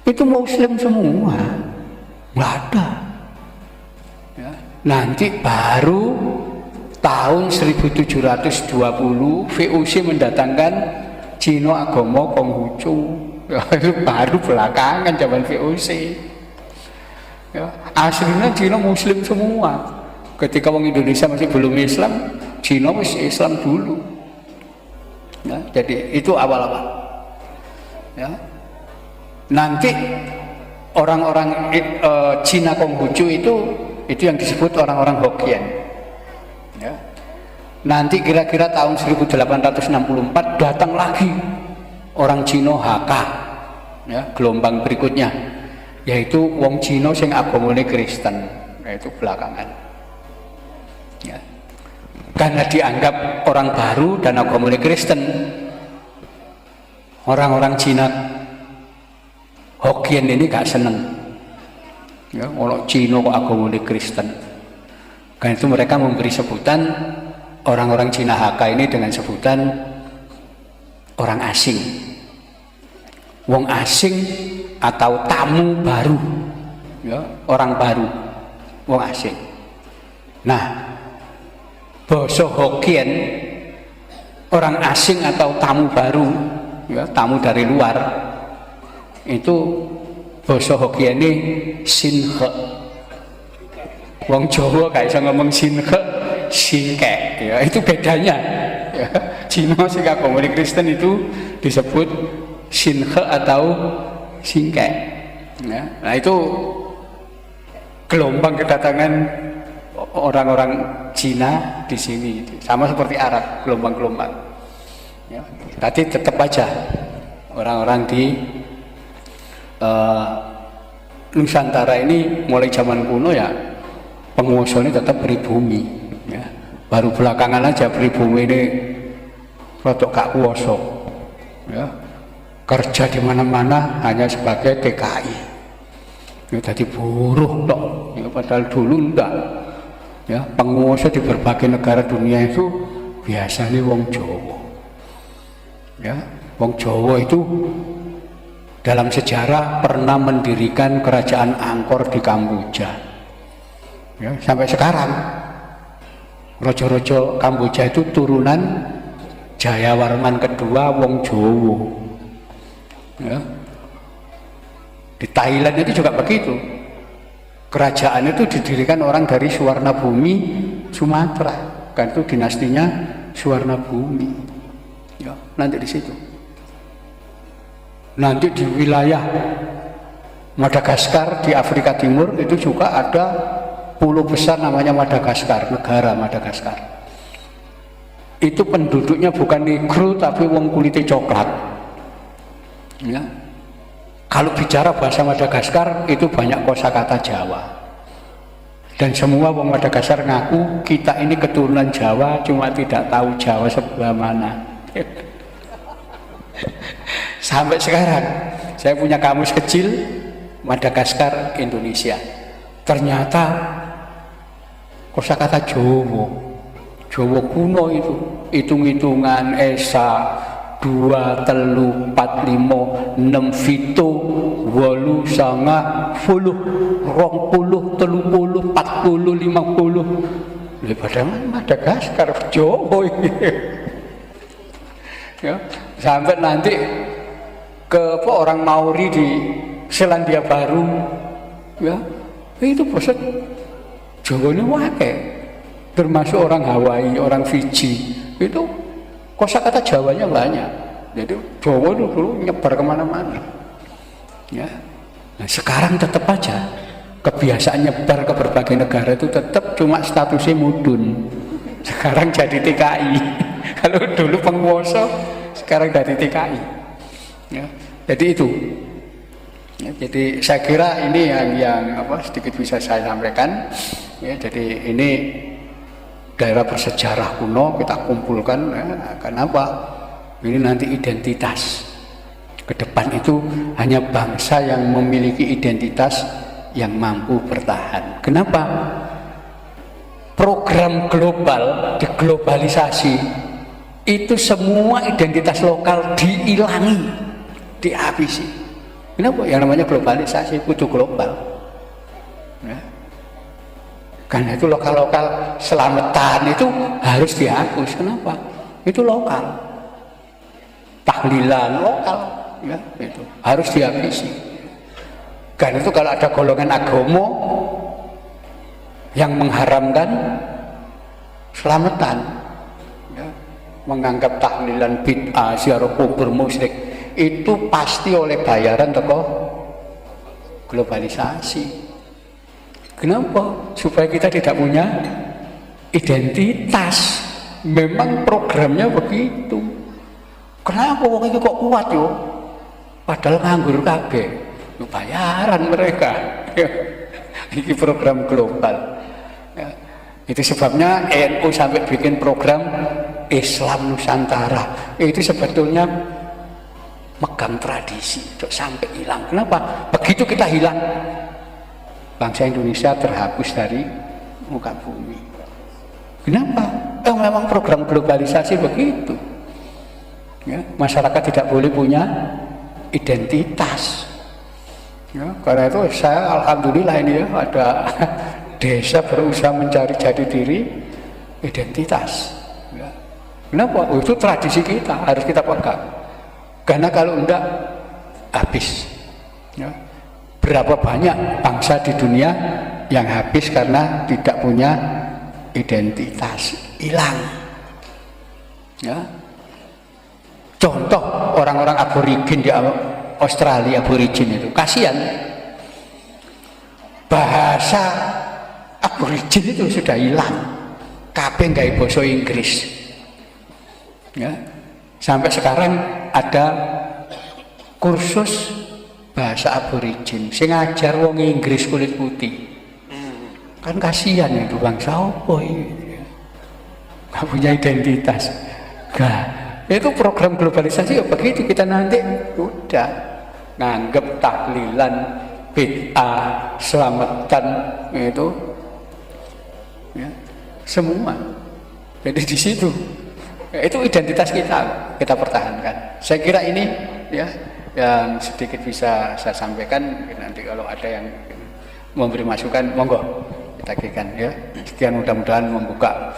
itu Muslim semua, nggak ada. Ya, nanti baru tahun 1720 VOC mendatangkan Cino agama Konghucu. Ya, itu baru belakangan zaman VOC. Ya, aslinya Cino Muslim semua. Ketika orang Indonesia masih belum Islam, Cino masih Islam dulu. Ya, jadi itu awal-awal. Ya. Nanti orang-orang Cina Konghucu itu yang disebut orang-orang Hokkien. Ya. Nanti kira-kira tahun 1864 datang lagi orang Cina HK, ya, gelombang berikutnya, yaitu wong Cina sing agamane Kristen, yaitu belakangan. Ya. Karena dianggap orang baru dan agamane Kristen, orang-orang Cina Hokkien ini gak seneng. Ya, orang Cina kok agamane Kristen. Karena itu mereka memberi sebutan orang-orang Cina HK ini dengan sebutan orang asing, wong asing atau tamu baru, ya, orang baru, wong asing. Nah, basa Hokkien, orang asing atau tamu baru, ya, tamu dari luar, itu basa Hokkien ini Sinhe. Wong Jawa gak bisa ngomong Sinhe, Singke, ya, itu bedanya. Ya, Cina sing agamane Kristen itu disebut Sinhe atau Singke. Ya, nah itu gelombang kedatangan orang-orang Cina di sini, sama seperti Arab, gelombang-gelombang. Ya, tadi tetap aja orang-orang di Nusantara ini mulai zaman kuno ya penguasanya tetap pribumi. Ya. Baru belakangan aja pribumi ini rodok gak kuasa. Ya. Kerja di mana-mana hanya sebagai TKI. Ya, jadi buruh tok. Ya, padahal dulu enggak. Ya, penguasa di berbagai negara dunia itu biasanya wong Jawa. Ya, wong Jawa itu dalam sejarah pernah mendirikan kerajaan Angkor di Kamboja. Ya, sampai sekarang rojo-rojo Kamboja itu turunan Jayawarman kedua wong Jawa. Ya. Di Thailand itu juga begitu. Kerajaan itu didirikan orang dari Suwarnabhumi Sumatera, kan itu dinastinya Suwarnabhumi. Ya, nanti di situ. Nanti di wilayah Madagaskar di Afrika Timur itu juga ada pulau besar namanya Madagaskar, negara Madagaskar. Itu penduduknya bukan negro tapi wong kulitnya coklat. Ya. Kalau bicara bahasa Madagaskar itu banyak kosakata Jawa. Dan semua wong Madagaskar ngaku kita ini keturunan Jawa, cuma tidak tahu Jawa sebelah mana. Sampai sekarang saya punya kamus kecil Madagaskar Indonesia. Ternyata kosakata Jawa, Jawa kuno itu hitung-hitungan esa 2, 3, 4, 5, 6, 7, 8, 9, 10, 20, 30, 40, 50. Padahal Madagaskar Jawa ini. Ya, sampai nanti ke orang Maori di Selandia Baru, ya itu bosan Jawa ini wakai, termasuk orang Hawaii, orang Fiji itu kosakata Jawanya banyak. Jadi Jawa itu dulu nyebar kemana-mana. Ya, nah, sekarang tetap aja kebiasaan nyebar ke berbagai negara itu tetap cuma statusnya mudun. Sekarang jadi TKI. Kalau dulu penguasa, sekarang dari TKI. Ya, jadi itu. Ya, jadi saya kira ini yang sedikit bisa saya sampaikan. Ya, jadi ini daerah bersejarah kuno kita kumpulkan. Ya, kenapa? Ini nanti identitas. Ke depan itu hanya bangsa yang memiliki identitas yang mampu bertahan. Kenapa? Program global, deglobalisasi itu semua identitas lokal diilangi, dihabisi. Kenapa? Yang namanya globalisasi kudu global. Ya. Karena itu lokal-lokal selamatan itu harus dihapus. Kenapa? Itu lokal. Tahlilan lokal, ya, itu harus dihabisi. Karena itu kalau ada golongan agama yang mengharamkan selamatan, ya, menganggap tahlilan bid'ah, ziarah kubur musyrik, itu pasti oleh bayaran toko globalisasi. Kenapa? Supaya kita tidak punya identitas. Memang programnya begitu. Kenapa wong iki kok kuat yo? Padahal nganggur kabeh. Bayaran mereka. Ini program global. Ya. Itu sebabnya NU sampai bikin program Islam Nusantara. Itu sebetulnya megang tradisi, sampai hilang. Kenapa? Begitu kita hilang, bangsa Indonesia terhapus dari muka bumi. Kenapa? Memang program globalisasi begitu. Ya, masyarakat tidak boleh punya identitas. Ya, karena itu saya alhamdulillah ini ya ada desa berusaha mencari jati diri identitas. Ya. Kenapa? Itu tradisi kita harus kita pegang. Karena kalau enggak habis. Ya. Berapa banyak bangsa di dunia yang habis karena tidak punya identitas, hilang. Ya. Contoh orang-orang aborigin di Australia, aborigin itu kasihan. Bahasa aborigin itu sudah hilang. Kabeh nggak basa Inggris. Ya. Sampai sekarang ada kursus bahasa aborigin sing ngajar wong Inggris kulit putih. Kan kasihan itu bangsa apa ini. Nggak punya identitas. Gak. Itu program globalisasi ya begitu, kita nanti udah nganggep tahlilan bid'ah selamatan itu ya, semua. Jadi di situ itu identitas kita pertahankan. Saya kira ini ya yang sedikit bisa saya sampaikan. Nanti kalau ada yang memberi masukan monggo kita kikan ya. Sekian, mudah-mudahan membuka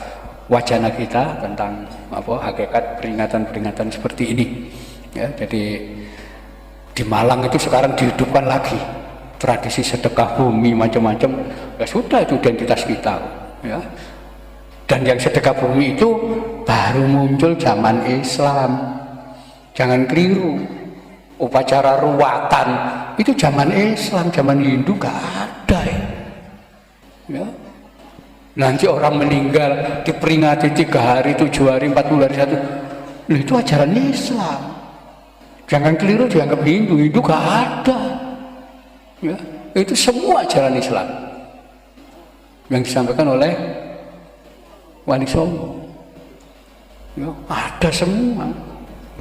wacana kita tentang hakikat peringatan-peringatan seperti ini. Ya, jadi Di Malang itu sekarang dihidupkan lagi tradisi sedekah bumi macam-macam. Ya sudah, itu identitas kita ya. Dan yang sedekah bumi itu baru muncul zaman Islam. Jangan keliru, upacara ruwatan itu zaman Islam, zaman Hindu gak ada ya. Nanti orang meninggal diperingati 3 hari, 7 hari, 40 hari, 1. Itu ajaran Islam. Jangan keliru dianggap Hindu, Hindu gak ada ya. Itu semua ajaran Islam yang disampaikan oleh Wali Songo ya, ada semua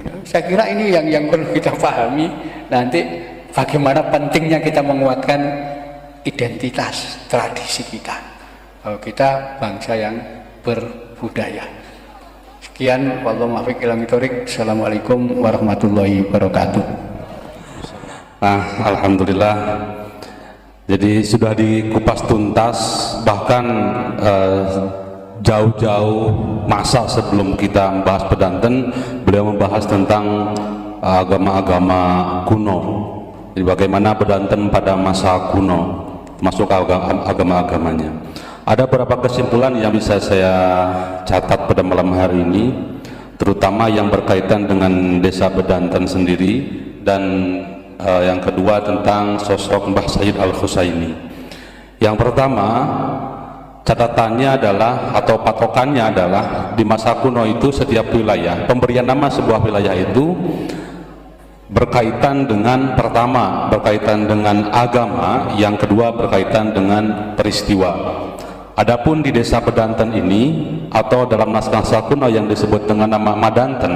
ya. Saya kira ini yang perlu kita pahami nanti, bagaimana pentingnya kita menguatkan identitas tradisi kita bahwa kita bangsa yang berbudaya. Sekian, wallahu muwaffiq ila thoriq. Assalamualaikum warahmatullahi wabarakatuh. Alhamdulillah, jadi sudah dikupas tuntas, bahkan jauh-jauh masa sebelum kita membahas pedanten, beliau membahas tentang agama-agama kuno. Jadi bagaimana pedanten pada masa kuno, masuk agama-agamanya. Ada beberapa kesimpulan yang bisa saya catat pada malam hari ini, terutama yang berkaitan dengan desa Bedanten sendiri, dan yang kedua tentang sosok Mbah Sayyid Al-Husaini. Yang pertama, catatannya adalah atau patokannya adalah di masa kuno itu setiap wilayah, pemberian nama sebuah wilayah itu berkaitan dengan, pertama berkaitan dengan agama, yang kedua berkaitan dengan peristiwa. Adapun di desa Bedanten ini atau dalam naskah kuno yang disebut dengan nama Madanten,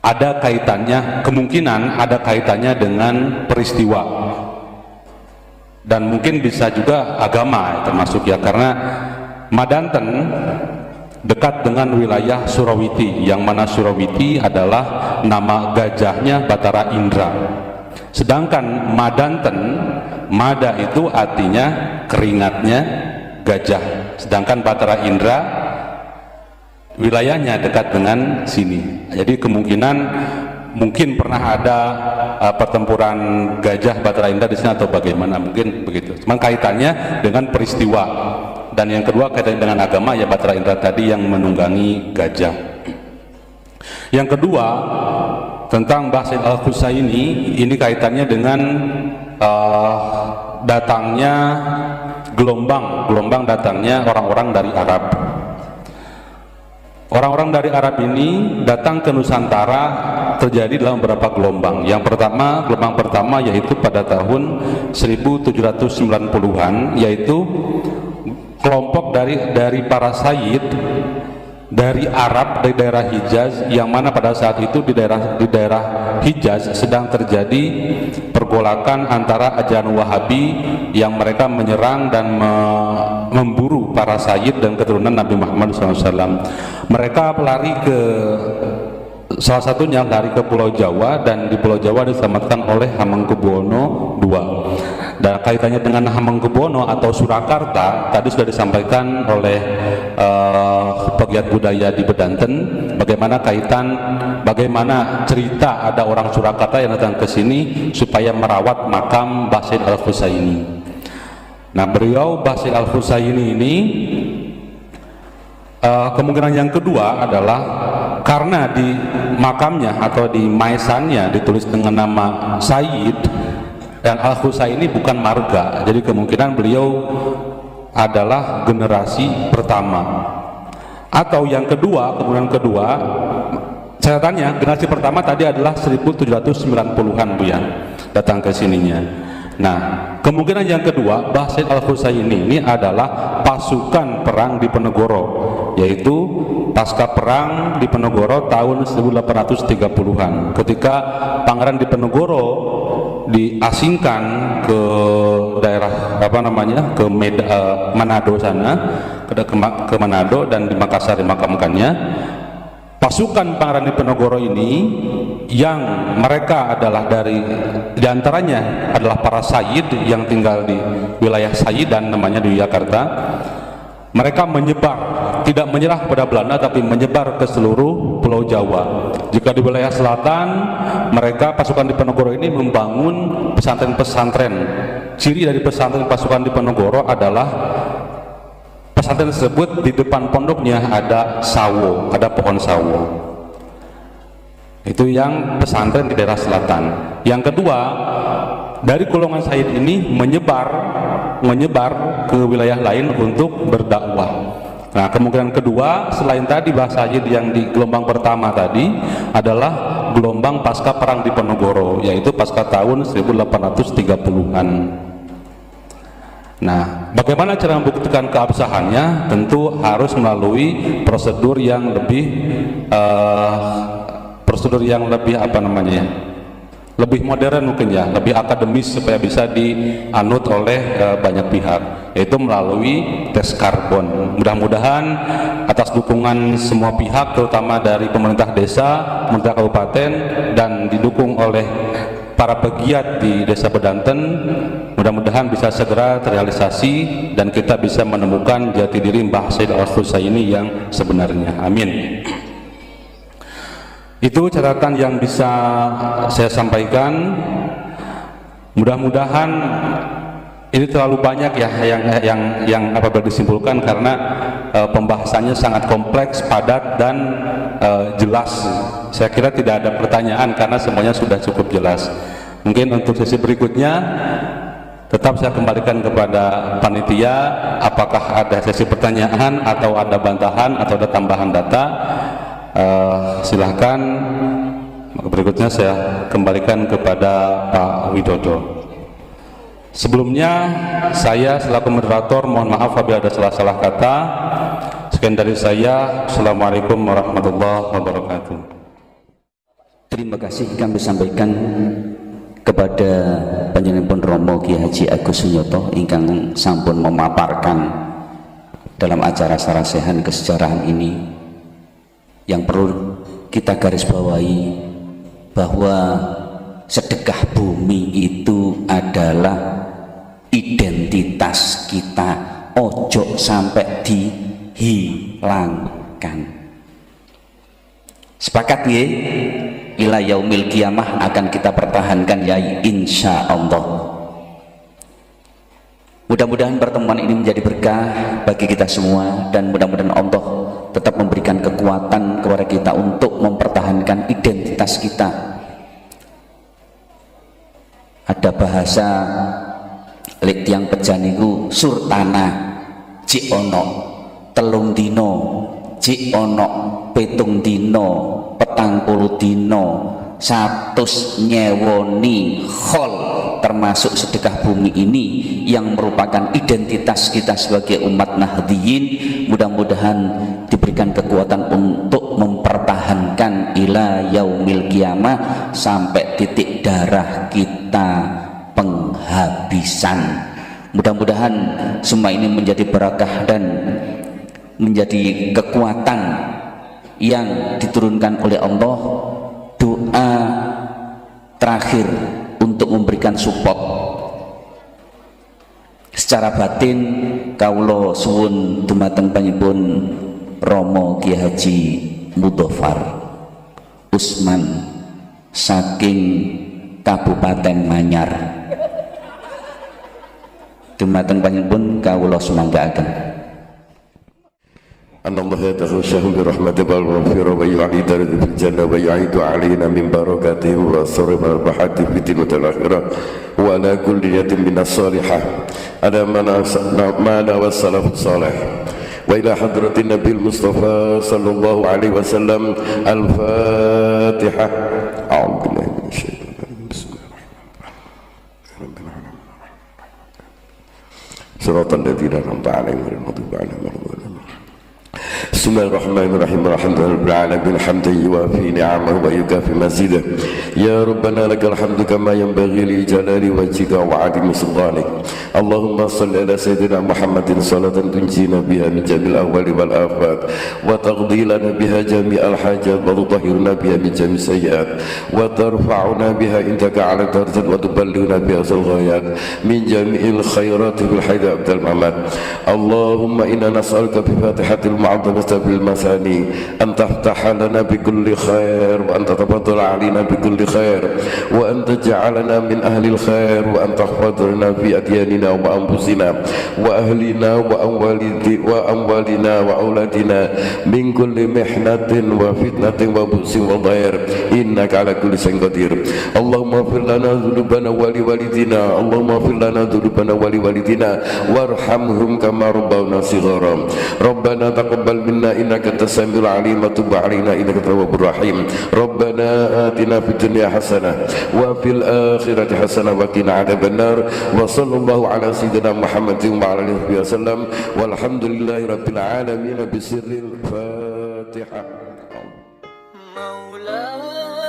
ada kaitannya, kemungkinan ada kaitannya dengan peristiwa, dan mungkin bisa juga agama termasuk ya, karena Madanten dekat dengan wilayah Surawiti, yang mana Surawiti adalah nama gajahnya Batara Indra. Sedangkan Madanten, Mada itu artinya keringatnya gajah, sedangkan Batara Indra wilayahnya dekat dengan sini. Jadi kemungkinan mungkin pernah ada pertempuran gajah Batara Indra di sini atau bagaimana, mungkin begitu. Cuman kaitannya dengan peristiwa. Dan yang kedua kaitannya dengan agama, ya Batara Indra tadi yang menunggangi gajah. Yang kedua tentang Mbah Sayyid Al-Husaini, ini kaitannya dengan datangnya gelombang datangnya orang-orang dari Arab. Orang-orang dari Arab ini datang ke Nusantara terjadi dalam beberapa gelombang. Yang pertama, gelombang pertama yaitu pada tahun 1790-an, yaitu kelompok dari para sayyid dari Arab, dari daerah Hijaz, yang mana pada saat itu di daerah Hijaz sedang terjadi pergolakan antara ajaran Wahabi yang mereka menyerang dan memburu para sayyid dan keturunan Nabi Muhammad SAW. Mereka lari ke, salah satunya lari ke Pulau Jawa, dan di Pulau Jawa diselamatkan oleh Hamengkubuwono II. Dan kaitannya dengan Hamengkubuwono atau Surakarta tadi sudah disampaikan oleh pegiat budaya di Bedanten, bagaimana cerita ada orang Surakarta yang datang ke sini supaya merawat makam Mbah Sayyid Al-Husaini. Nah, beliau Mbah Sayyid Al-Husaini ini kemungkinan yang kedua adalah karena di makamnya atau di maesannya ditulis dengan nama Sayyid, dan Al-Husaini bukan marga, jadi kemungkinan beliau adalah generasi pertama. Atau yang kedua, kemungkinan kedua, catatannya generasi pertama tadi adalah 1790-an Bu ya, datang ke sininya. Nah, kemungkinan yang kedua, Mbah Sayyid Al-Husaini ini adalah pasukan perang di Penegoro, yaitu pasca perang di Penegoro tahun 1830-an, ketika Pangeran Diponegoro diasingkan ke daerah ke Manado sana, ke Manado, dan di Makassar dimakamkannya. Pasukan Pangeran Diponegoro ini yang mereka adalah diantaranya adalah para sayyid yang tinggal di wilayah Sayyidan namanya di Yogyakarta. Mereka menyebar tidak menyerah kepada Belanda tapi menyebar ke seluruh Pulau Jawa. Jika di wilayah selatan, mereka pasukan Diponegoro ini membangun pesantren-pesantren. Ciri dari pesantren pasukan Diponegoro adalah pesantren tersebut di depan pondoknya ada sawo, ada pohon sawo. Itu yang pesantren di daerah selatan. Yang kedua, dari golongan Sayyid ini menyebar ke wilayah lain untuk berdakwah. Nah, kemungkinan kedua selain tadi bahasa Sayyid yang di gelombang pertama tadi adalah gelombang pasca perang Diponegoro, yaitu pasca tahun 1830-an. Nah, bagaimana cara membuktikan keabsahannya? Tentu harus melalui prosedur yang lebih lebih modern mungkin ya, lebih akademis supaya bisa dianut oleh banyak pihak, yaitu melalui tes karbon. Mudah-mudahan atas dukungan semua pihak, terutama dari pemerintah desa, pemerintah kabupaten, dan didukung oleh para pegiat di Desa Bedanten, mudah-mudahan bisa segera terrealisasi dan kita bisa menemukan jati diri Mbah Sayyid Al-Husaini yang sebenarnya. Amin. Itu catatan yang bisa saya sampaikan. Mudah-mudahan ini terlalu banyak ya yang apabila disimpulkan, karena pembahasannya sangat kompleks, padat, dan jelas. Saya kira tidak ada pertanyaan karena semuanya sudah cukup jelas. Mungkin untuk sesi berikutnya tetap saya kembalikan kepada panitia, apakah ada sesi pertanyaan atau ada bantahan atau ada tambahan data. Silahkan. Berikutnya saya kembalikan kepada Pak Widodo. Sebelumnya saya selaku moderator mohon maaf apabila ada salah-salah kata. Sekian dari saya. Assalamualaikum warahmatullahi wabarakatuh. Terima kasih kami sampaikan kepada Panjenenganipun Romo Kiai Haji Agus Sunyoto ingkang sampun memaparkan dalam acara sarasehan kesejarahan ini. Yang perlu kita garis bawahi bahwa sedekah bumi itu adalah identitas kita, ojo sampai dihilangkan. Sepakat ya? Ila yaumil kiamah akan kita pertahankan ya, insya Allah. Mudah-mudahan pertemuan ini menjadi berkah bagi kita semua, dan mudah-mudahan Allah tetap memberikan kekuatan kepada kita untuk mempertahankan identitas kita. Ada bahasa lek tiang pejaniku surtana cik ono telung dino, cik ono petung dino, petang puluh dino, satus nyewoni khol, termasuk sedekah bumi ini yang merupakan identitas kita sebagai umat Nahdliyin. Mudah-mudahan diberikan kekuatan untuk mempertahankan ila yaumil kiamah sampai titik darah kita penghabisan. Mudah-mudahan semua ini menjadi barakah dan menjadi kekuatan yang diturunkan oleh Allah. Doa terakhir untuk memberikan support secara batin, kawula suwun dumateng panjenengan Romo Kiai Haji Mudofar Usman saking Kabupaten Manyar, dumateng panjenengan kawula sumanggaaken. أن الله يتغشاه برحمته والمغفرة ويعيد في الجنة ويعيد علينا من بركاته والسر والرحمة في الدنيا والآخرة وعلى كل نية من الصالحة على ما نوى السلف الصالح وإلى حضرة النبي المصطفى صلى الله عليه وسلم. الفاتحة. أعوذ بالله من الشيطان الرجيم. بسم الله الرحمن الرحيم. صراط الذين أنعمت عليهم غير المغضوب عليهم ولا الضالين. Bismillahirrahmanirrahim. Alhamdulillahirabbil alamin hamdan yuwafi ni'amahu wa yukafi mazidah. Ya Rabbana lakal hamdu kama yanbaghi li jalali wajhika wa 'azimi sultanik. Allahumma shalli ala sayyidina Muhammadin salatan tunjina biha min jamil ahwali wal afat wa taqdi lana biha jami'al hajat wa tutahhiruna biha min jami' sayyi'at wa tarfa'una biha indaka 'ala darajat wa tuballighuna biha asal ghayat min jami'il khairati bil hayy abdal mamat. Allahumma inna nas'aluka bi fatihatil mu'adzamati bil masani an taftaha lana bi kulli khair wa an tatafaddala 'alaina bi kulli khair wa an taj'alana min ahli al khair wa an tahfadhana fi adyanina wa anfusina wa ahlina wa amwalina wa auladina min kulli mihnatin wa fitnatin wa bu'sin wa dhair innaka 'ala kulli shay'in qadir. Allahumma ighfir lana dhunubana wa li walidina. Allahumma ighfir lana dhunubana wa li walidina warhamhum kama rabbawna shighara. Rabbana taqabbal minna innaka antas samiul 'alim wa tub 'alaina innaka tawwabur rahim. Rabbana atina fid dunya hasanah wa fil akhirati hasanah wa qina 'adzabannar. Wa sallallahu ala sayyidina Muhammadin wa ala alihi wasallam walhamdulillahi rabbil alamin bisirril Fatihah. Maulaya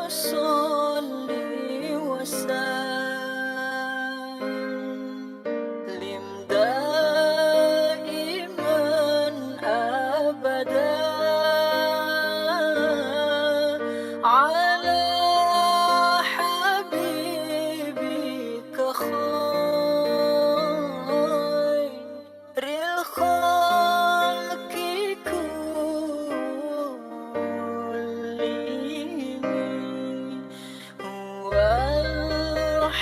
sholli wa sallim daiman abada ala habibika khairil khalqi kullihim wal